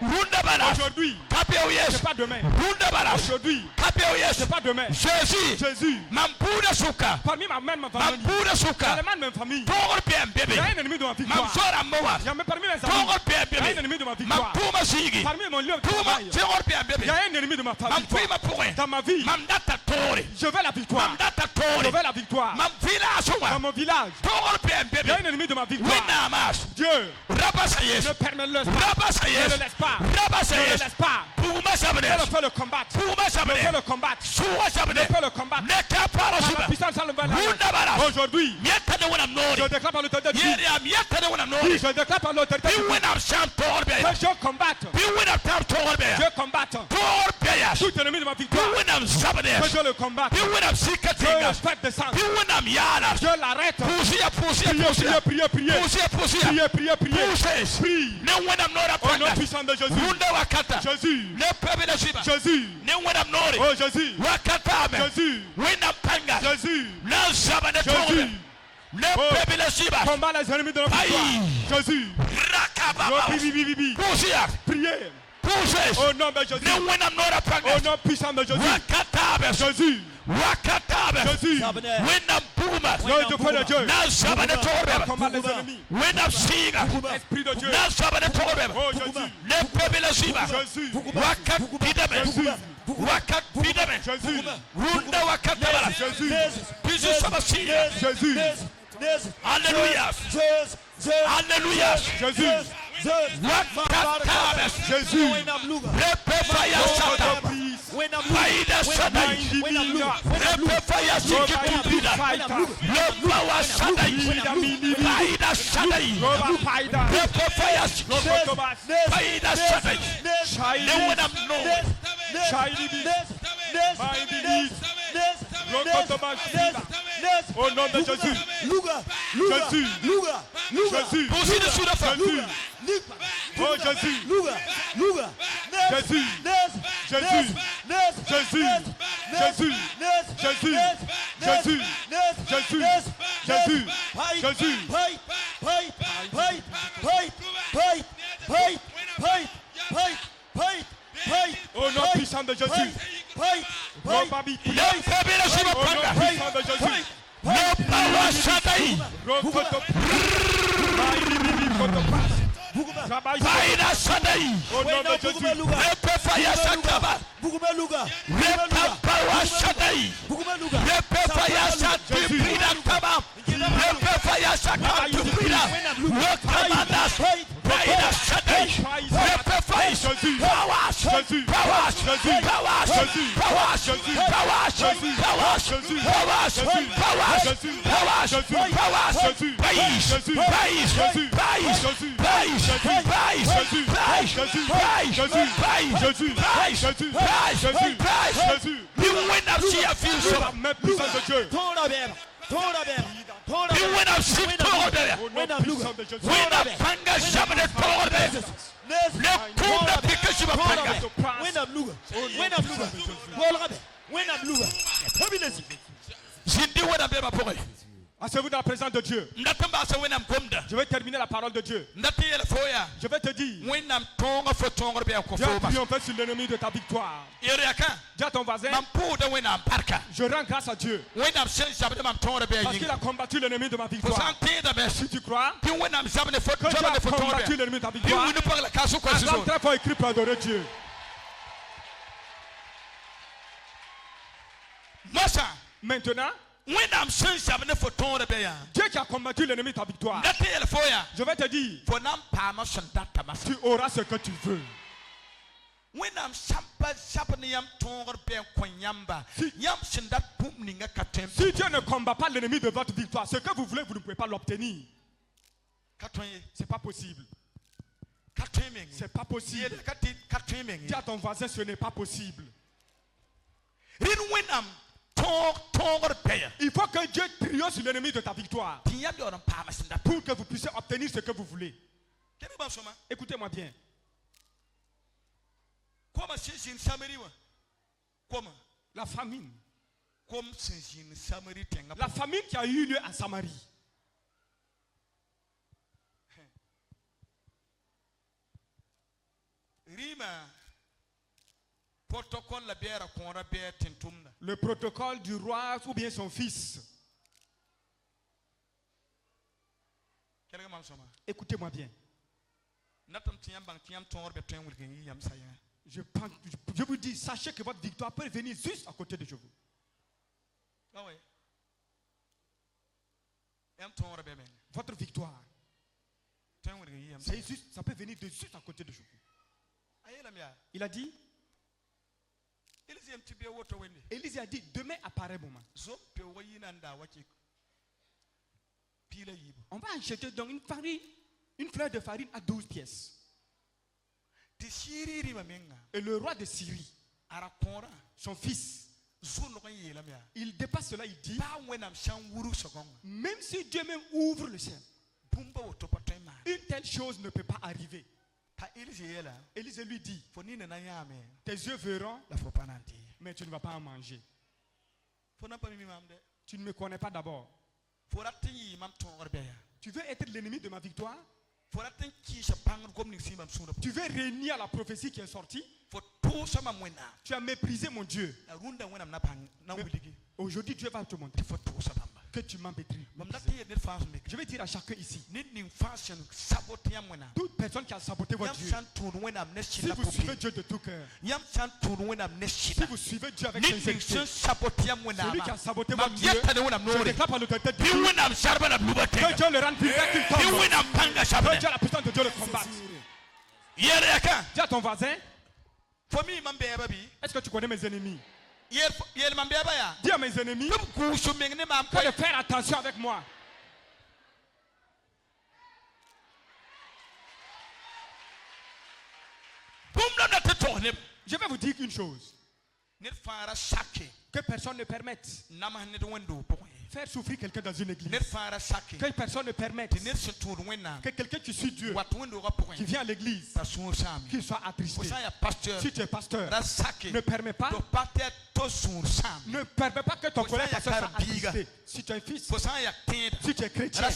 Aujourd'hui. C'est pas demain. Aujourd'hui. C'est pas demain. Jésus. Parmi ma même famille. Dans les même famille. Il y a un ennemi de ma victoire. Il y a parmi mes amis. Il y a un ennemi de ma victoire. Parmi mon lieu de travail. Il y a un ennemi de ma famille. Dans ma vie. Je veux la victoire. Je veux la victoire. Dans mon village. Il y a un ennemi de ma victoire. Dieu. Ne permets-le. Ne le laisse pas. Ne le laisse pas. Ne peut le combattre. Ne peut le combattre. Ne peut le combattre. La puissance aujourd'hui. Je déclare par l'autorité de Dieu. Je déclare par l'autorité de Dieu. Que Dieu combatte. Dieu combatte. Tout ennemi de ma victoire. Que Dieu le combatte. Que l'esprit descende. Dieu l'arrête. Priez. Prie. Au nom puissant de Jésus. Jésus. Jésus. Oh Jésus. Jésus. Jésus. Combat les ennemis de notre victoire. Jésus. Priez. Au nom de Jésus. Au nom puissant de Jésus. Jésus. Jésus. L'œil de feu de Dieu. Combat les ennemis. Esprit de Dieu. Oh Jésus. Jésus. Alléluia. Alléluia. Jésus. Jésus. Au nom de Jésus. Jésus. Jésus. Oh Jésus. Jésus. Jésus. Jésus. Jésus. Jésus. Jésus. Jésus. Jésus. Jésus. Au nom puissant de Jésus. Au nom puissant de Jésus. Baïda Sadaï. Au nom de Jésus. Repefaya Sakaba. Repapawa Sadaï. Repefaya Sakibida Kaba. Repefaya Sakabida. Rekamandas. Baïda Sadaï. Repefaya Asseyez-vous dans la présence de Dieu. Je vais terminer la parole de Dieu. Je vais te dire. Dieu a triomphé sur l'ennemi de ta victoire. Dis à ton voisin. Je rends grâce à Dieu. Parce qu'il a combattu l'ennemi de ma victoire. Si tu crois que Dieu a combattu l'ennemi de ta victoire, un très fort écrit pour adorer Dieu. Maintenant, Dieu qui a combattu l'ennemi de ta victoire, je vais te dire, tu auras ce que tu veux. Si Dieu ne combat pas l'ennemi de votre victoire, ce que vous voulez, vous ne pouvez pas l'obtenir. C'est pas possible. C'est pas possible. Dis à ton voisin, ce n'est pas possible. Il faut que Dieu triomphe sur l'ennemi de ta victoire pour que vous puissiez obtenir ce que vous voulez. Écoutez-moi bien. La famine. La famine qui a eu lieu en Samarie. Le protocole du roi ou bien son fils. Écoutez-moi bien. Je vous dis, sachez que votre victoire peut venir juste à côté de vous. Votre victoire, c'est juste, ça peut venir de juste à côté de vous. Il a dit, Élisée a dit, demain apparaît un moment. On va acheter donc une fleur de farine à 12 pièces. Et le roi de Syrie, son fils, il dépasse cela, il dit, même si Dieu même ouvre le ciel, une telle chose ne peut pas arriver. Élisée lui dit, tes yeux verront, mais tu ne vas pas en manger. Tu ne me connais pas d'abord. Tu veux être l'ennemi de ma victoire? Tu veux régner à la prophétie qui est sortie? Tu as méprisé mon Dieu. Aujourd'hui, Dieu va te montrer que tu m'embêteries. Je vais dire à chacun ici, toute personne qui a saboté votre Dieu, si vous suivez Dieu de tout cœur, si vous suivez Dieu avec sincérité, celui qui a saboté votre Dieu, je déclare par l'autorité de Dieu, que Dieu le rende plus vrai qu'il tombe, que Dieu a la puissance de Dieu le combatte. Dis à ton voisin, est-ce que tu connais mes ennemis? Dis à mes ennemis que de faire attention avec moi. Je vais vous dire une chose. Que personne ne permette faire souffrir quelqu'un dans une église. Que personne ne permette que quelqu'un qui suit Dieu, qui vient à l'église, qu'il soit attristé. Si tu es pasteur, ne permets pas que ton collègue pasteur soit attristé. Si tu es un fils, si tu es chrétien,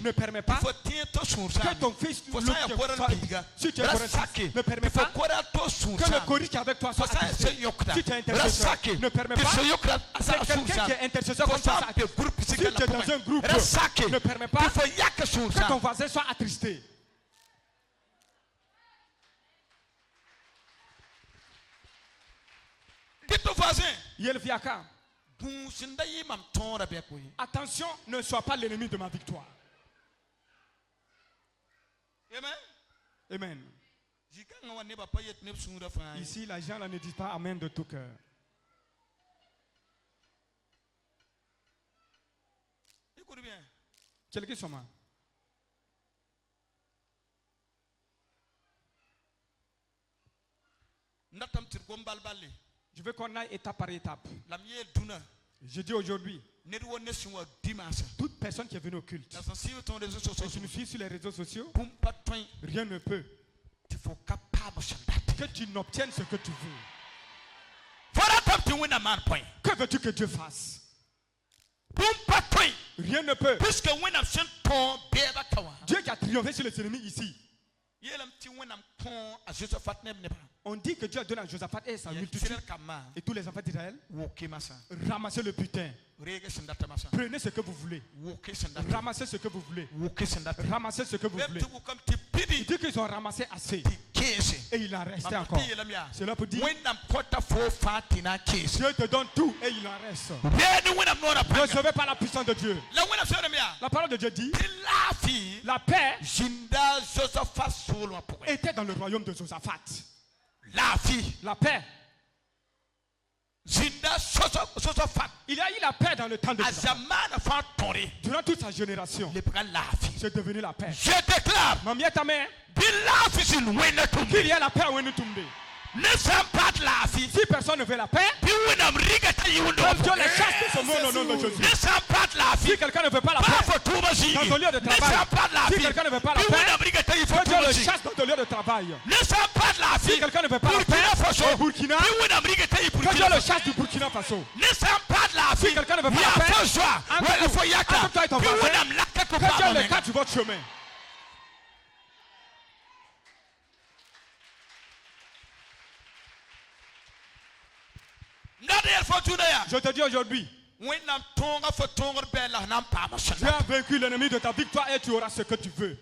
ne permets pas que ton fils soit, si tu es corinthien, ne permets pas que le coris qui est avec toi soit attristé. Si tu es intercesseur, ne permets pas que quelqu'un qui est intercesseur comme ça soit attristé. Si tu es dans un groupe, ne permets pas que ton voisin soit attristé. Attention, ne sois pas l'ennemi de ma victoire. Amen. Ici, les gens là ne disent pas Amen de tout cœur. Écoute bien. Quelqu'un sont là. Je veux qu'on aille étape par étape. Je dis aujourd'hui, toute personne qui est venue au culte, et qui nous suit sur les réseaux sociaux, rien ne peut que tu n'obtiennes ce que tu veux. Que veux-tu que Dieu fasse? Rien ne peut. Dieu qui a triomphé sur les ennemis ici. On dit que Dieu a donné à Josaphat et sa multitude et tous les enfants d'Israël. Ramassez le butin. Prenez ce que vous voulez. Ramassez ce que vous voulez. Ramassez ce que vous voulez. Il dit qu'ils ont ramassé assez. Et il en restait encore. C'est là pour dire Dieu te donne tout et il en reste. Recevez par la puissance de Dieu. La parole de Dieu dit la paix était dans le royaume de Josaphat. La paix. Il y a eu la paix dans le temps de Josaphat. Durant toute sa génération, c'est devenu la paix. Je déclare qu'il y a la paix à Winutumbe. Si personne ne veut la paix, Dieu les chasse de ce monde au nom de Jésus. Si quelqu'un ne veut pas la paix dans ton lieu de travail, si quelqu'un ne veut pas la paix, Dieu le chasse dans ton lieu de travail. Si quelqu'un ne veut pas la paix au Burkina, Dieu le chasse du Burkina Faso. Si quelqu'un ne veut pas la paix, entre toi et ton voisin, Dieu le cache sur votre chemin. Je te dis aujourd'hui, tu as vaincu l'ennemi de ta victoire et tu auras ce que tu veux.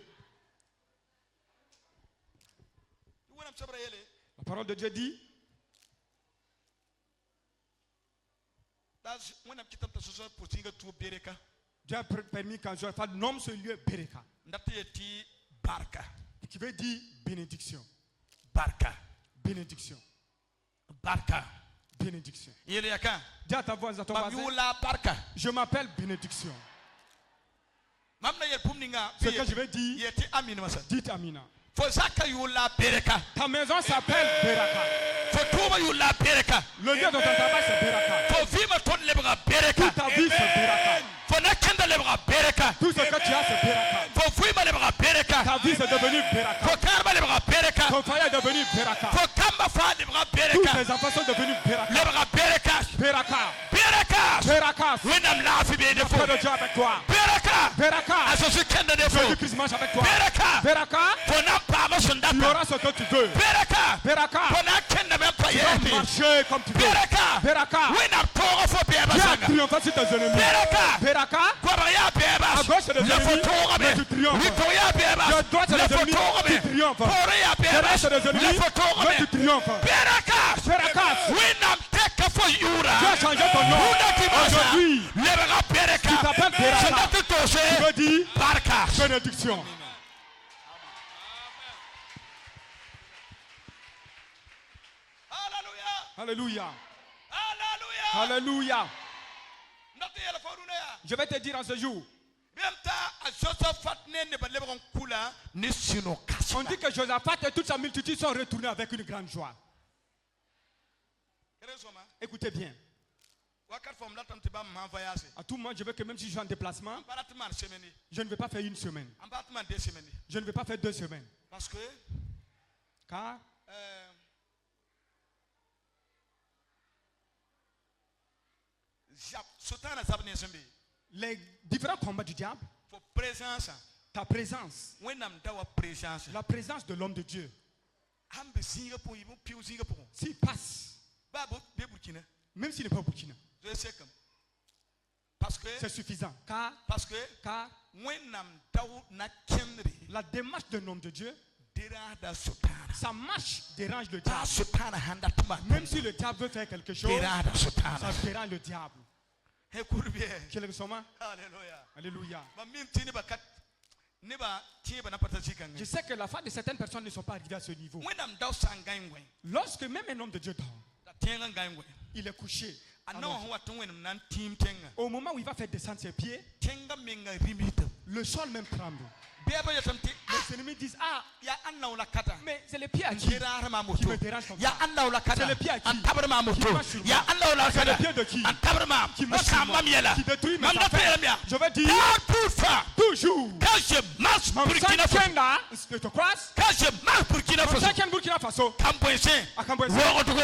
La parole de Dieu dit Dieu a permis quand Josaphat nomme ce lieu Bereka, qui veut dire bénédiction. Bénédiction. Bénédiction. Dis à ta voix, à ton voisin, je m'appelle bénédiction. Ce que je vais dire, dites Amina. Ta maison s'appelle Beraka. Le lieu de ton travail c'est Beraka. Toute ta vie c'est Beraka. Tout ce que tu as c'est Beraka. Ta vie c'est devenu Beraka. Ton foyer est devenu Beraka. Tous tes enfants sont devenus Beraka. Beraka. Beraka. Le frère de Dieu avec toi. Beraka. Jésus-Christ marche avec toi. Beraka. Tu auras ce que tu veux. Beraka. Tu vas marcher comme tu veux. Beraka. Tu as triomphé sur tes ennemis. Beraka. À gauche c'est des ennemis, mais tu triomphes. À droite c'est des ennemis, tu triomphes. Derrière c'est des ennemis, mais tu triomphes. Beraka. Tu as changé ton nom. Aujourd'hui, tu t'appelles Beraka. Tu veux dire bénédiction. Alléluia. Alléluia. Je vais te dire en ce jour. On dit que Josaphat et toute sa multitude sont retournés avec une grande joie. Écoutez bien. À tout moment, je veux que même si je suis en déplacement, je ne vais pas faire une semaine. Je ne vais pas faire 2 semaines. Car les différents combats du diable, ta présence, la présence de l'homme de Dieu, s'il passe, même s'il n'est pas au Burkina, c'est suffisant. Car la démarche d'un homme de Dieu, sa marche dérange le diable. Même si le diable veut faire quelque chose, ça dérange le diable. Alléluia. Je sais que la foi de certaines personnes ne sont pas arrivées à ce niveau. Lorsque même un homme de Dieu dort, il est couché. Au moment où il va faire descendre ses pieds, le sol même tremble. Les ennemis disent, ah, mais c'est les pieds à qui me dérange comme ça. C'est les pieds à qui marche sur moi. C'est les pieds de qui marche sur moi, qui détruit mes affaires. Je vais dire, toujours, Quand je marche mon Burkina Faso, cinquième je te croise, quand je marche Burkina mon Faso, cinquième Burkina Faso, Kamboïse, à Kamboïse, Ouagadougou,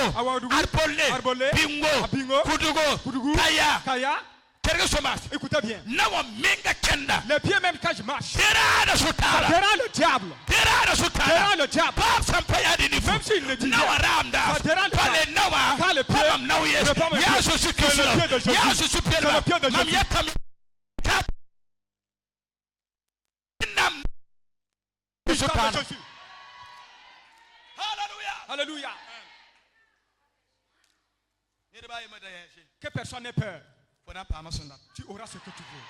Arbolé, Bingo, Koudougo, Kaya, écoutez bien. Les pieds même quand je marche, ça dérange le diable. Dérange le diable. Même s'il ne dit rien, ça dérange le diable. Quand le pied ne pas me faire, c'est le pied de Jésus. C'est le pied de Jésus. Alléluia. Que personne n'ait peur. Tu auras ce que tu veux.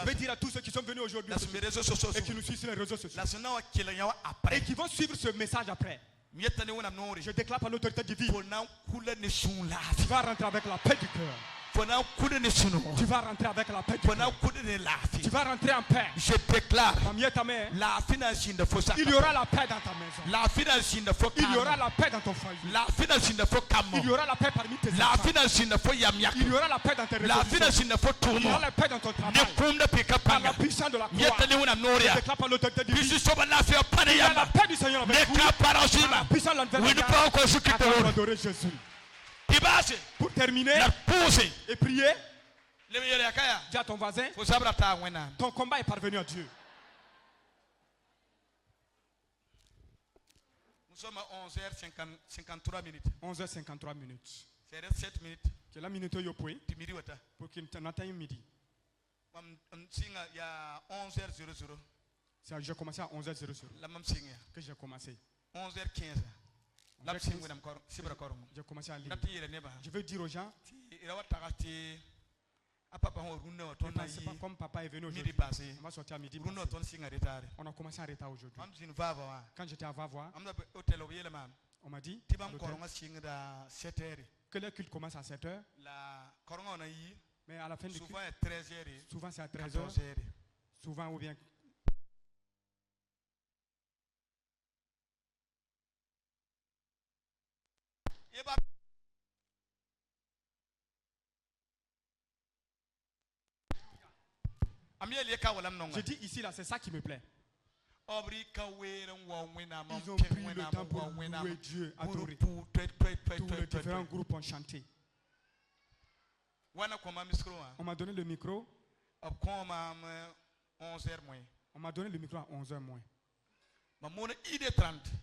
Je vais dire à tous ceux qui sont venus aujourd'hui et qui nous suivent sur les réseaux sociaux et qui vont suivre ce message après. Je déclare par l'autorité divine, tu vas rentrer avec la paix du cœur. Tu vas rentrer avec la paix du cœur. Tu vas rentrer en paix. Je déclare, il y aura la paix dans ta maison. Il y aura la paix dans ton foyer. Il y aura la paix parmi tes enfants. Il y aura la paix dans tes résolutions. Il y aura la paix dans ton travail. Par la puissance de la croix, je déclare par l'autorité divine, il y a la paix du Seigneur avec vous. Par la puissance de l'adversaire, adorer Jésus. Pour terminer et prier, dis à ton voisin, ton combat est parvenu à Dieu. Nous sommes à 11h53 minutes. 11h53 minutes. C'est 7 minutes. C'est la minute où il pour qu'il t'atteigne midi. Il y a 11h00. J'ai commencé à 11h00. Que j'ai commencé. 11h15. J'ai commencé à lire. Je veux dire aux gens, ne pensez pas comme papa est venu aujourd'hui. On va sortir à midi. On a commencé en retard aujourd'hui. Quand j'étais à Vavois, on m'a dit que le culte commence à 7h. Mais à la fin du culte, souvent c'est à 13h. Souvent ou bien. Je dis ici là, c'est ça qui me plaît. Ils ont pris le temps pour louer Dieu, adorer. Tous les différents groupes ont chanté. On m'a donné le micro. On m'a donné le micro à 11h moins.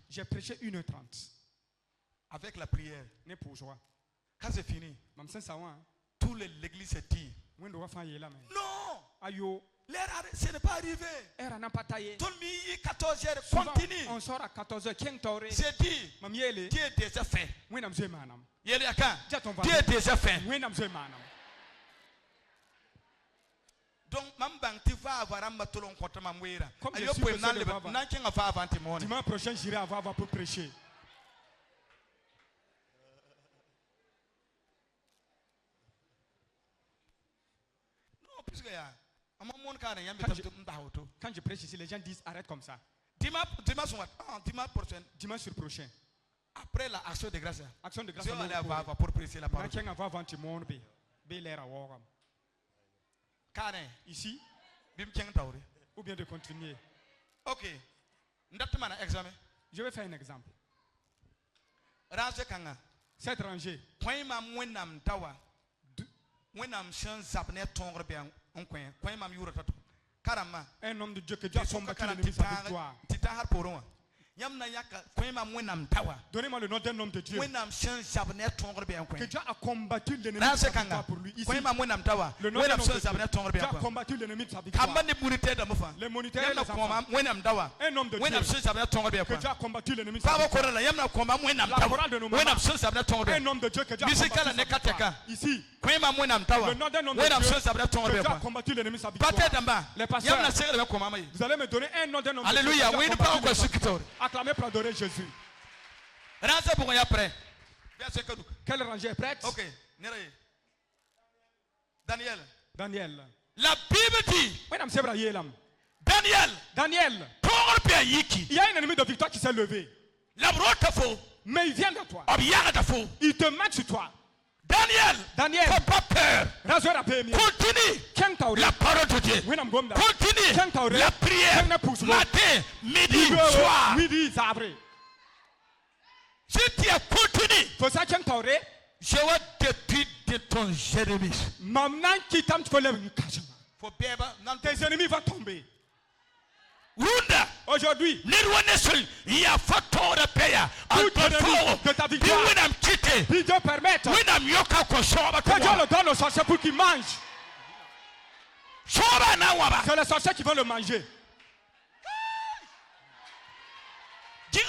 J'ai prêché 1h30. Avec la prière. Quand c'est fini, toute l'église est dit. Non! Ayo. Ce n'est pas arrivé. Tout le monde 14h, continue. On sort à 14h. C'est dit. Dieu est déjà fait. Dieu est déjà fait. Donc, comme je suis dimanche prochain, j'irai à Vava pour prêcher. Quand je prêche ici, les gens disent arrête comme ça. Dimanche prochain. Après l'action de grâce. Action de grâce. On va aller à pour prêcher la parole. Ici. Ou bien de continuer. Ok. Je vais faire un exemple. Cette rangée. Un homme de Dieu que Dieu a combattu l'ennemi sa victoire. Donnez-moi le nom d'un homme de Dieu que Dieu a combattu l'ennemi de sa victoire pour lui. Ici, le nom d'un homme de Dieu Dieu a combattu l'ennemi de sa victoire. Les moniteurs et les enfants. Un homme de Dieu que Dieu a combattu l'ennemi de sa victoire. La chorale de nos mamans. Un homme de Dieu que Dieu a combattu. Ici, Le nom d'un homme de Dieu, Dieu a combattu l'ennemi sa victoire. Les pasteurs, vous allez me donner un nom d'un homme de Dieu. Alléluia. Acclamez pour adorer Jésus. Quelle rangée est prête? Ok. Daniel. Daniel. La Bible dit. Daniel. Il y a un ennemi de victoire qui s'est levé. Mais il vient de toi. Il te met sur toi. Daniel. Faut pas peur. Continue la parole de Dieu. Continue la prière. Matin, midi, soir. Si tu as continué, je vais depuis de ton Jérémie. Tes ennemis vont tomber. Aujourd'hui, il y a photo de paix. De ta victoire. Si Dieu permet que Dieu le donne aux sorciers pour qu'ils mangent. C'est les sorciers qui vont le manger. Le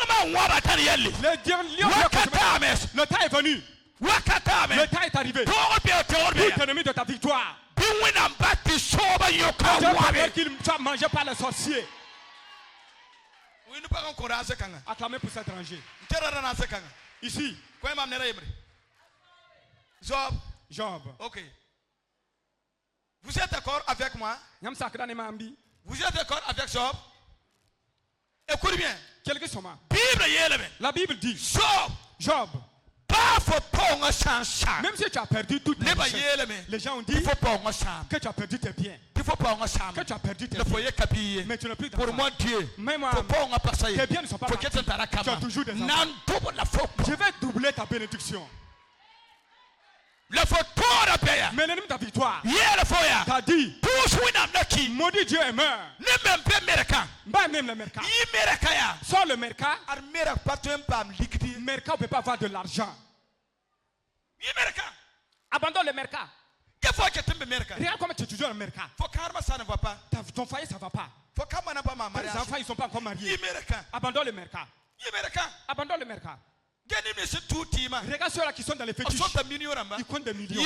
temps est venu. Le temps est arrivé. Tout ennemi de ta victoire. Dieu permet qu'il soit mangé par les sorciers. Acclamez pour cet rangée. Ici. Job. Ok. Vous êtes d'accord avec moi? Vous êtes d'accord avec Job? Écoute bien. La Bible dit. Job. Même si tu as perdu toutes tes richesses, les gens ont dit que tu as perdu tes biens, que tu as perdu tes biens, mais tu n'as plus d'argent. Pour moi, Dieu, même tes biens ne sont pas partis. Tu as toujours des enfants. Je vais doubler ta bénédiction. Mais l'ennemi de ta victoire t'a dit, maudit Dieu et meurt. Même le mercat. Sans le mercat, mercat ne peut pas avoir de l'argent. Abandonne le mercat. Regarde comment tu es toujours le mercat. Ton foyer, ça ne va pas. Les enfants, ils ne sont pas encore mariés. Abandonne le mercat. Abandonne le mercat. Regarde ceux-là qui sont dans les fétiches. Ils comptent des millions.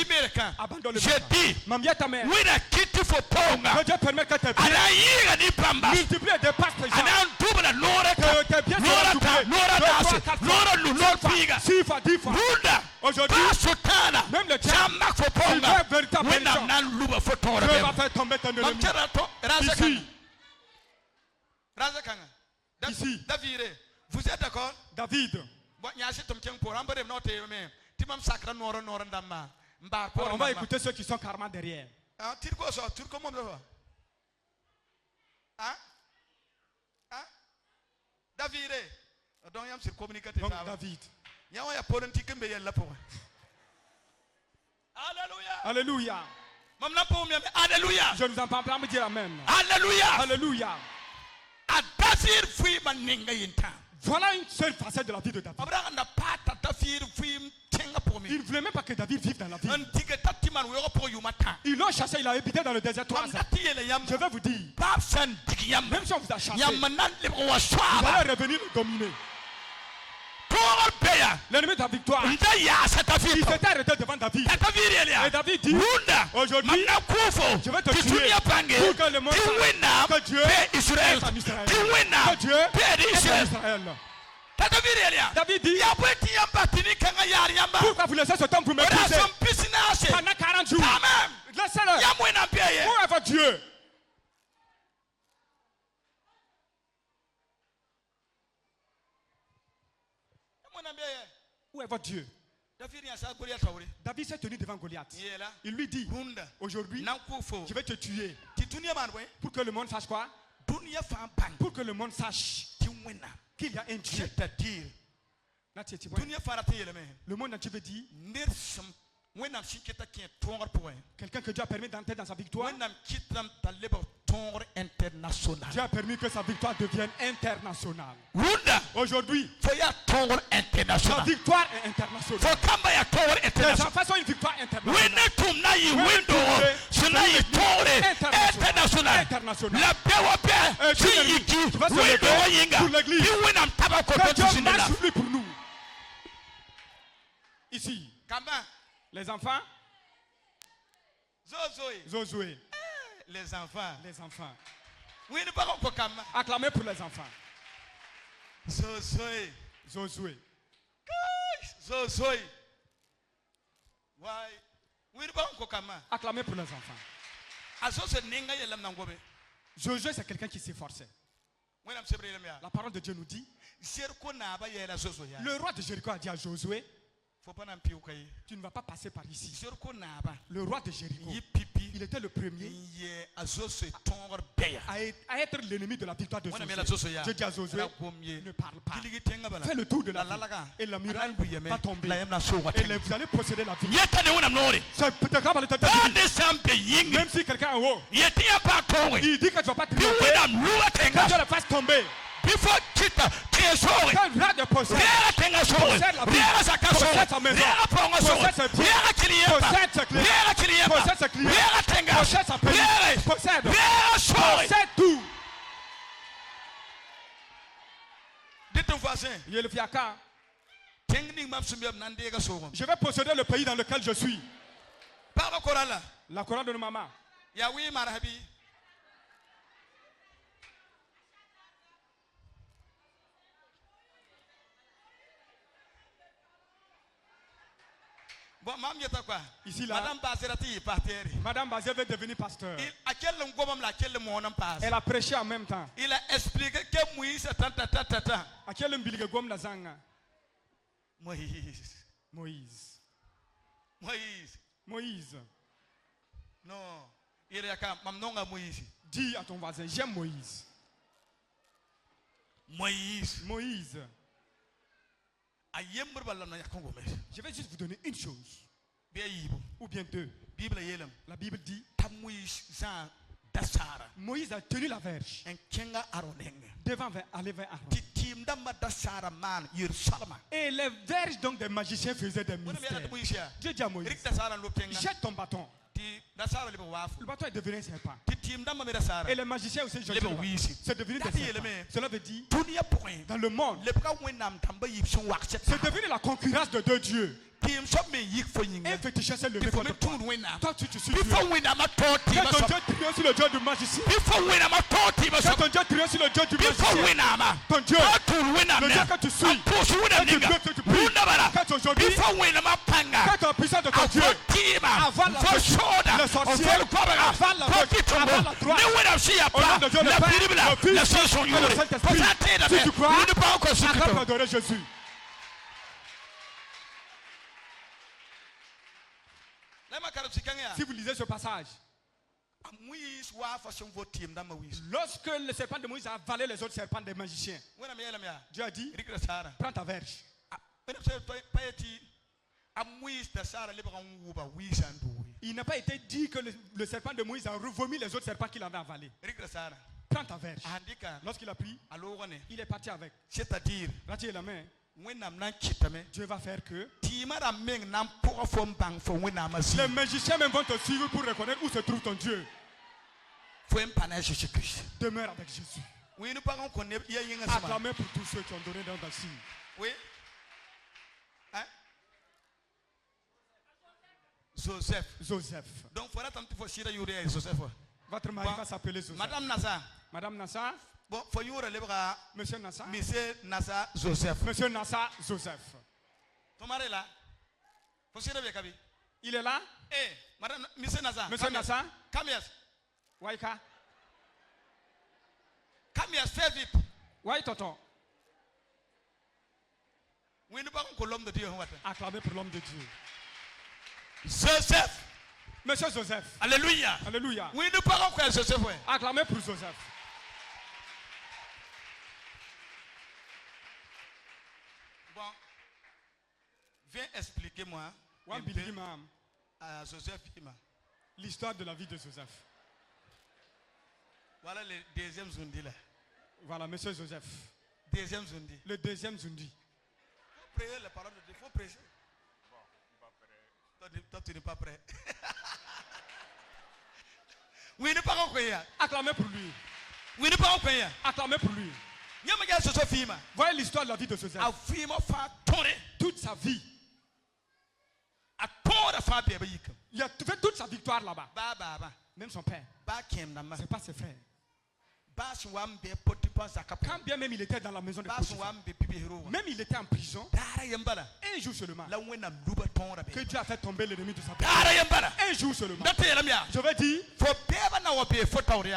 Abandonne le mercat. Mamia ta mère. Que Dieu permet que tes biens multiplient et dépassent tes gens. Que tes biens soient doublés. 6 fois, 10 fois. Aujourd'hui, même le diable, il veut véritablement Dieu va faire tomber ton ennemi. Ici. Vous êtes d'accord? David. On va écouter ceux qui sont carrément derrière. David. Donc David. Alléluia. Alléluia. Je nous entends pas me dire amen. Alléluia. Alléluia. Voilà une seule facette de la vie de David. Il ne voulait même pas que David vive dans la vie. Ils l'ont chassé, il a habité dans le désert 3 ans. Je vais vous dire, même si on vous a chassé, vous allez revenir le dominer. L'ennemi de la victoire, il s'était arrêté devant David. Et David dit, aujourd'hui, je vais te tuer pour que le monde sache que Dieu est en Israël. Que Dieu est en Israël. David dit, pourquoi vous laissez ce temps pour m'épouser pendant 40 jours? Laissez-le. Où est votre Dieu? Où est votre Dieu? David s'est tenu devant Goliath. Il lui dit, aujourd'hui, je vais te tuer. Pour que le monde sache quoi? Pour que le monde sache qu'il y a un Dieu. Le monde entier veut dire quelqu'un que Dieu a permis d'entrer dans sa victoire. Dieu a permis que sa victoire devienne internationale. Aujourd'hui, sa victoire est internationale. Les enfants sont une victoire internationale. La paix va se lever pour l'église. Que Dieu marche plus pour nous. Ici, les enfants, Zozoé. Les enfants. Les enfants. Oui, nous parlons pour Kama. Acclamez pour les enfants. Zozoé. Zozoé. Zozoé. Why? Oui, nous parlons pour Kama. Acclamez pour les enfants. Josué, c'est quelqu'un qui s'efforçait. La parole de Dieu nous dit, le roi de Jéricho a dit à Josué, tu ne vas pas passer par ici. Le roi de Jéricho, il était le premier à être l'ennemi de la victoire de Josué. Je dis à Josué, ne parle pas. Fais le tour de la ville. Et la muraille va tomber. Et vous allez posséder la ville. C'est peut-être pas le temps de dire. Même si quelqu'un en haut, il dit que tu ne vas pas triompher, quand tu le fasses tomber. Before Chita, Tiesori, possède la ville, possède sa maison, possède ses biens, possède ses clés, possède ses clients, possède sa pays, possède tout. Dites au voisin, je vais posséder le pays dans lequel je suis. La Coran de maman. Yahweh Marhabi. Ici là, Madame Bazé veut devenir pasteur. Elle a prêché en même temps. Il a expliqué que Moïse Moïse. Non. Il y a Moïse. Dis à ton voisin, j'aime Moïse. Moïse. Je vais juste vous donner une chose. Ou bien deux. La Bible dit, Moïse a tenu la verge devant aller vers Aaron. Et les verges donc des magiciens faisaient des mystères. Dieu dit à Moïse, jette ton bâton. Le bâton est devenu un serpent. Et les magiciens aussi, c'est devenu des serpents. Cela veut dire, dans le monde, c'est devenu la concurrence de deux dieux. Un féticheur s'est levé contre toi. Toi, tu suis Dieu. Que ton Dieu triomphe sur le Dieu du magicien. Que ton Dieu triomphe sur le Dieu du magicien. Ton Dieu, le Dieu que tu suis, que tu dois, que tu pries, que aujourd'hui, que ton puissance de ton Dieu, avant le sorcier, avant la droite, au nom de Dieu le Père, le Fils et le Saint-Esprit. Si tu crois, acclame pour adorer Jésus. Si vous lisez ce passage, lorsque le serpent de Moïse a avalé les autres serpents des magiciens, Dieu a dit, prends ta verge. Il n'a pas été dit que le serpent de Moïse a revomi les autres serpents qu'il avait avalés. Prends ta verge. Lorsqu'il a pris, il est parti avec. C'est-à-dire, la main. Dieu va faire que les magiciens même vont te suivre pour reconnaître où se trouve ton Dieu. Demeure avec Jésus. Acclamez pour tous ceux qui ont donné dans le signe. Oui. Hein? Joseph. Donc, il faut Joseph. Votre mari va s'appeler Joseph. Madame Nassa. Bon, faut y aller Monsieur Nassa. Joseph. Monsieur Nassa Joseph. Ton mari est là. Il est là. Madame, Monsieur Nassa. Monsieur Nassa. Come here. Waika. Come here, fais vite. Wai Toto. Oui, nous parlons pour l'homme de Dieu. Acclamez pour l'homme de Dieu. Joseph. Monsieur Joseph. Alléluia. Alléluia. Oui, nous parlons pour Joseph. Acclamez pour Joseph. Bon, viens expliquer-moi à Joseph l'histoire de la vie de Joseph. Voilà le deuxième Zundi là. Voilà, monsieur Joseph. Deuxième Zundi. Le deuxième Zundi. Il faut prier la parole de Dieu. Il faut prêcher. Bon, il va prêcher. Toi, tu n'es pas prêt. Oui, nous parlons quoi. Acclamez pour lui. Oui, nous parlons quoi. Acclamez pour lui. Voyez l'histoire de la vie de Joseph. Toute sa vie. Il a fait toute sa victoire là-bas. Même son père. C'est pas ses frères. Quand bien même il était dans la maison de Potiphar, même il était en prison, un jour seulement, que Dieu a fait tomber l'ennemi de sa personne. Un jour seulement. Je veux dire,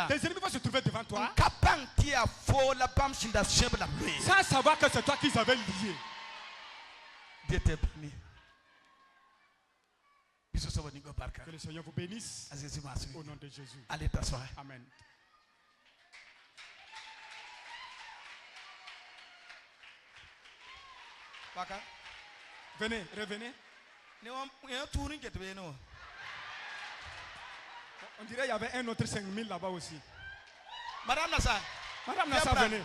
tes ennemis vont se trouver devant toi sans savoir que c'est toi qui les avais liés. Que le Seigneur vous bénisse au nom de Jésus. Allez t'asseoir. Amen. Venez, revenez. On dirait qu'il y avait un autre 5000 là-bas aussi. Madame Nassa, venez.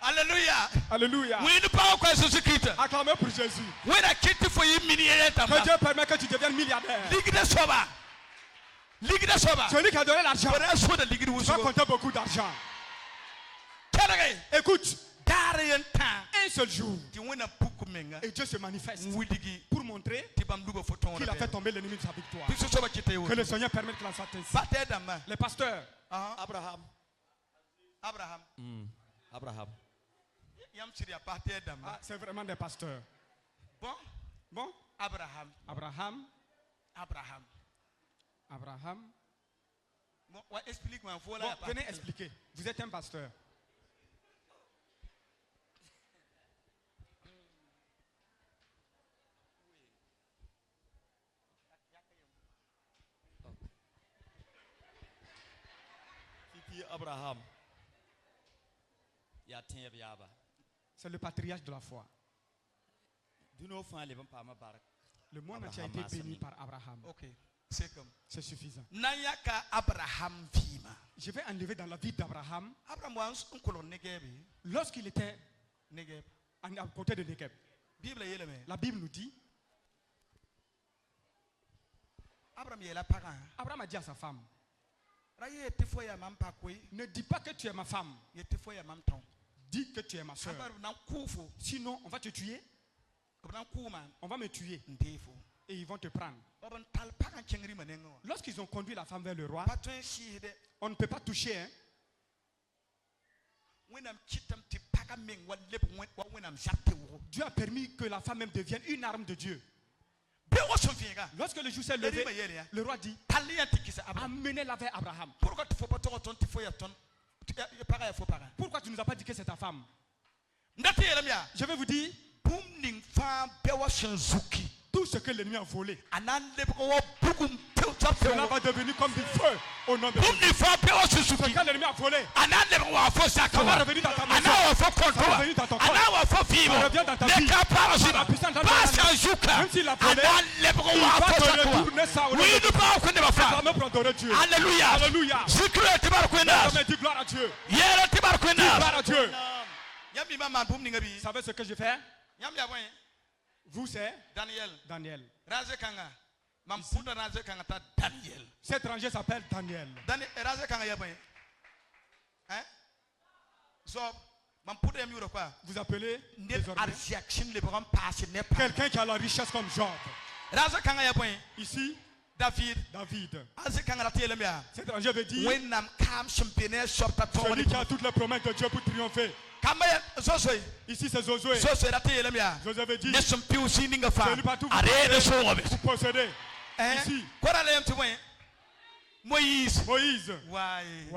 Alléluia. Alléluia. Oui, nous parlons quoi Jésus-Christ. Acclamez pour Jésus. Oui, la quitte faut y milliardaire. Que Dieu permet que tu deviennes milliardaire. Ligue de Soba. Ligue de Soba. Celui qui a donné l'argent. Tu vas compter beaucoup d'argent. Écoute. Un seul jour. Et Dieu se manifeste pour montrer qu'il a fait tomber l'ennemi de sa victoire. Que le Seigneur permette que la soit ainsi. Les pasteurs. Abraham. Ah, c'est vraiment des pasteurs. Bon. Abraham. Bon, explique-moi. Bon, venez expliquer. Vous êtes un pasteur. Abraham. C'est le patriarche de la foi. Le monde entier a été béni par Abraham. Ok, c'est comme. C'est suffisant. Abraham. Je vais enlever dans la vie d'Abraham. Lorsqu'il était à côté de Negev, la Bible nous dit, Abraham a dit à sa femme, ne dis pas que tu es ma femme. Dis que tu es ma soeur. Sinon, on va te tuer. On va me tuer. Et ils vont te prendre. Lorsqu'ils ont conduit la femme vers le roi, on ne peut pas toucher. Hein? Dieu a permis que la femme même devienne une arme de Dieu. Lorsque le jour s'est levé, le roi dit, amenez-la vers Abraham. Pourquoi tu ne nous as pas dit que c'est ta femme? Je vais vous dire, tout ce que l'ennemi a volé, cela va devenir comme du feu au nom de Jésus. Ce que l'ennemi a volé, ça va revenir dans ta maison, ça va revenir dans ton corps, ça revient dans ta vie. La puissance dans ta même s'il l'a volé, il va te retourner ça au nom de Dieu. Alléluia. Alléluia. Dis gloire à Dieu. Gloire à Dieu. Vous savez ce que je fais? Vous, c'est Daniel. Cet étranger s'appelle Daniel. Vous appelez quelqu'un qui a la richesse comme Job. Ici, David. Cet étranger veut dire celui qui a toutes les promesses de Dieu pour triompher. Ici c'est Josué. Josué veut dire celui partout vous possédez. Ici Moïse. Why?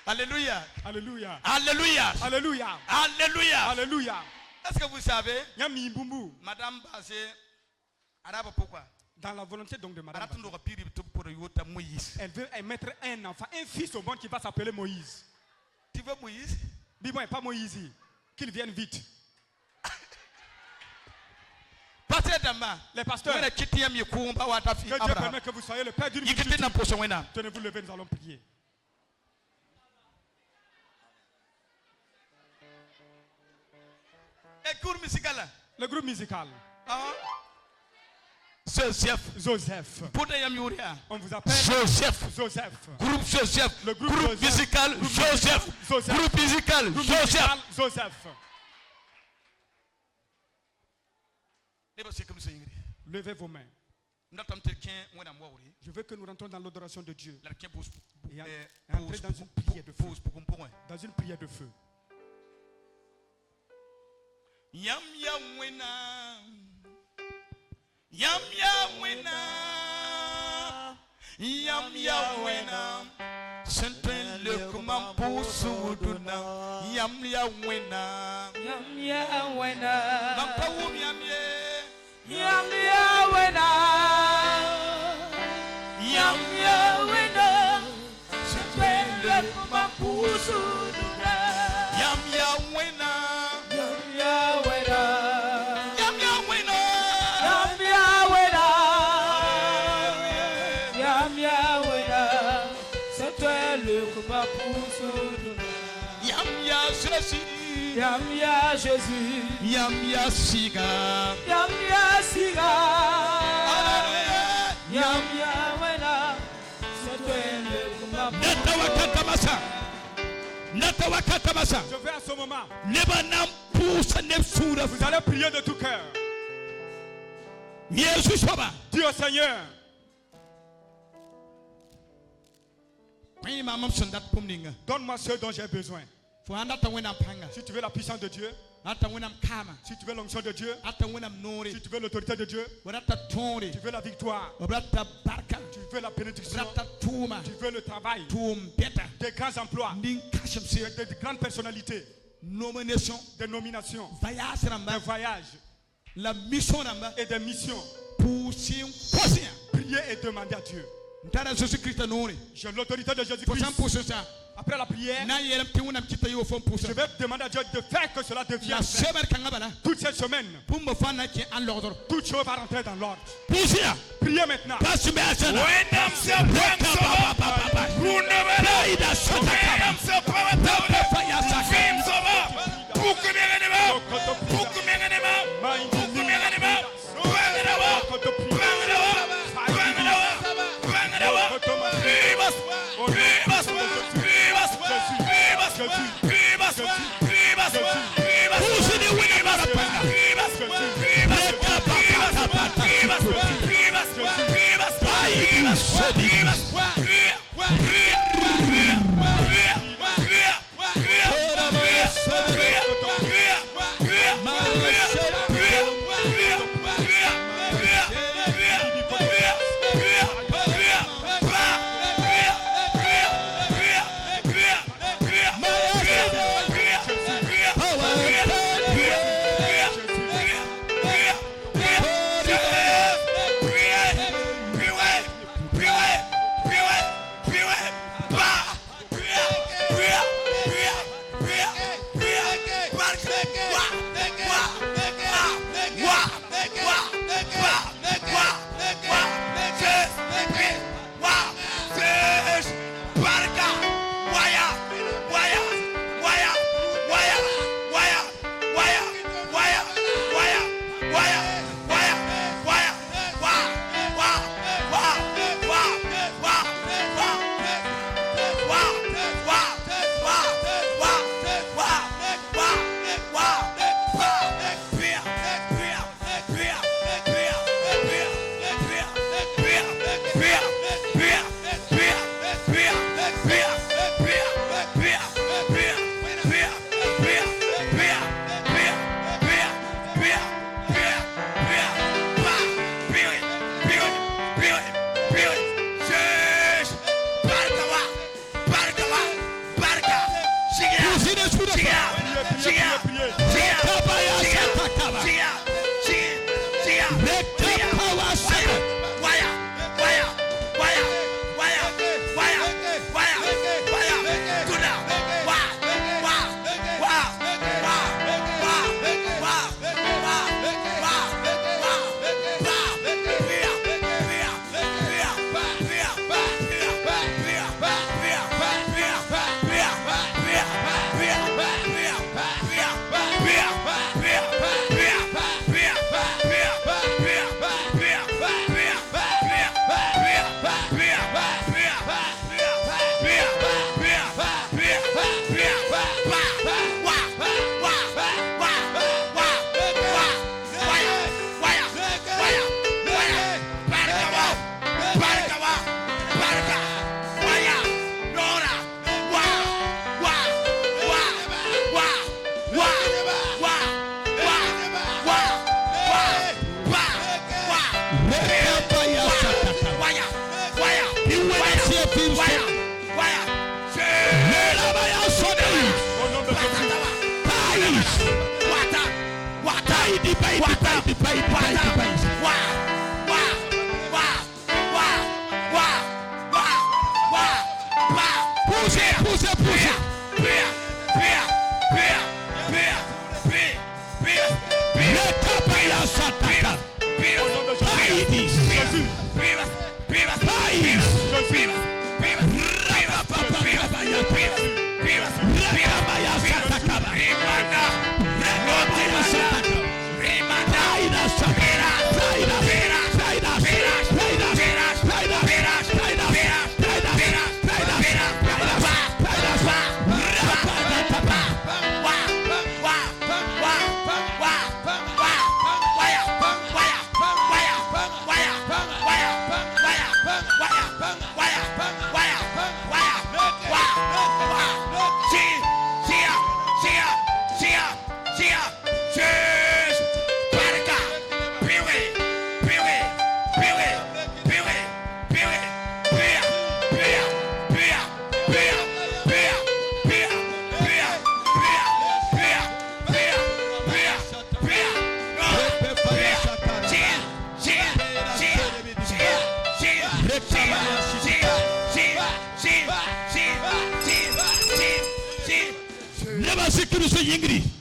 Alléluia. Alléluia. Alléluia. Alléluia. Alléluia. Alléluia. Est-ce que vous savez, Madame Bazé, arabe pourquoi? Dans la volonté donc de Madame Bazé, elle veut mettre un enfant, un fils au monde qui va s'appeler Moïse. Tu veux Moïse? Dis-moi, pas Moïse. Qu'il vienne vite. Les pasteurs, que Dieu permet que vous soyez le père d'une multitude. Tenez-vous lever, nous allons prier. Le groupe musical. Joseph. On vous appelle Joseph. Groupe Joseph. Le groupe musical Joseph. Groupe musical Joseph. Levez vos mains. Je veux que nous rentrons dans l'adoration de Dieu. Et entrer dans une prière de feu. Dans une prière de feu. Yam yam wena, yam yam wena, yam yam wena. Senten le comment pour souduna, yam yam wena, Yam yam wena, Maka wum yam ye, yam yam wena, yam yam wena. Senten le comment pour souduna, yam yam wena. Yam ya Jésus, Yam ya Siga, Yam ya Siga, Alléluia, Yam ya Wena, c'est toi le combat. Je vais à ce moment. Vous allez prier de tout cœur. Dis au Seigneur. Donne-moi ce dont j'ai besoin. Si tu veux la puissance de Dieu, si tu veux l'onction de Dieu, si tu veux l'autorité de Dieu, tu veux la victoire, tu veux la bénédiction, tu veux le travail, des grands emplois, des grandes personnalités, des nominations, des voyages, la mission et des missions. Priez et demandez à Dieu. J'ai l'autorité de Jésus-Christ. Après la prière, je vais demander à Dieu de faire que cela devienne vrai. Toute cette semaine, toute chose va rentrer dans l'ordre. Priez maintenant. Priez,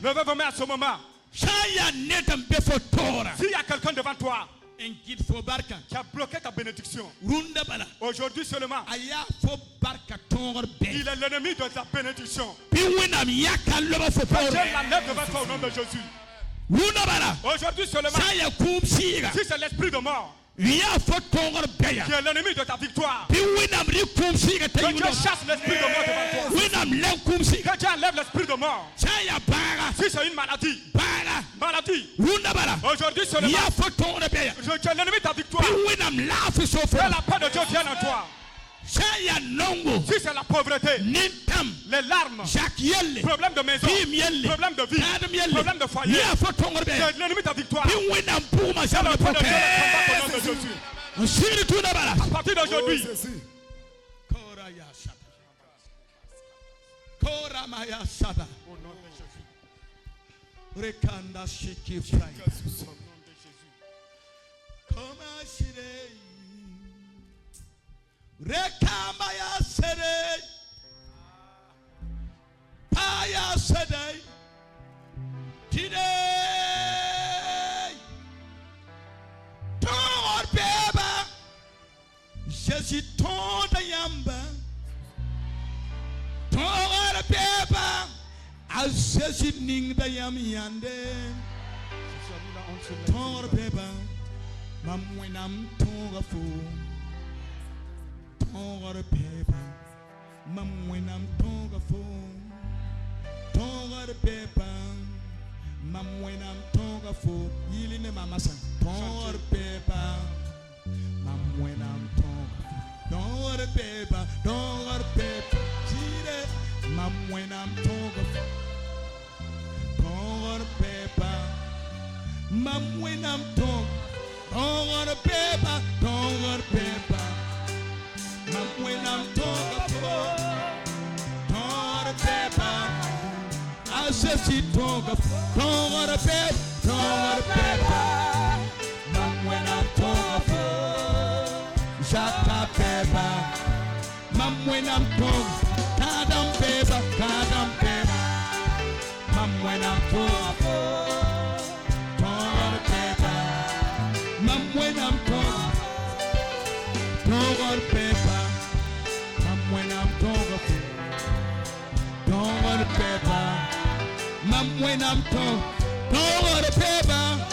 Ne veux pas mettre à ce moment. S'il y a quelqu'un devant toi qui a bloqué ta bénédiction, aujourd'hui seulement, il est l'ennemi de ta bénédiction. Dieu l'enlève devant toi au nom de Jésus. Aujourd'hui seulement, si c'est l'esprit de mort qui est l'ennemi de ta victoire, que Dieu chasse l'esprit de mort devant toi. Que Dieu enlève l'esprit de mort. Si c'est une maladie, aujourd'hui seulement, que l'ennemi de ta victoire, que la paix de Dieu vienne en toi. Si c'est la pauvreté, les larmes, problème de maison, problème de vie, problème de foyer, c'est l'ennemi de ta victoire. C'est le point de Dieu au nom de Jésus. À partir d'aujourd'hui, Rekambaya sede, paya sede, today, ton beba, Jésus ton yamba, ton beba, a Jésus ning da yam yande, ton beba, mamwenam ton gafu. Tonga paper, mam when I'm tonga phone. Tonga paper, mam when I'm tonga phone. Yili mama san. Tonga paper, mam when I'm tonga phone. Tonga paper, chile, mam when I'm tonga phone. Tonga paper, mam when I'm tonga. Tonga paper, tonga paper. When I'm talking about paper, I said she talk of paper, when I'm talking about Shaka paper, when I'm talking cardam paper, when I'm talking paper, when I'm talking paper. When I'm talking, don't want to paper. When I'm talking, don't want to paper.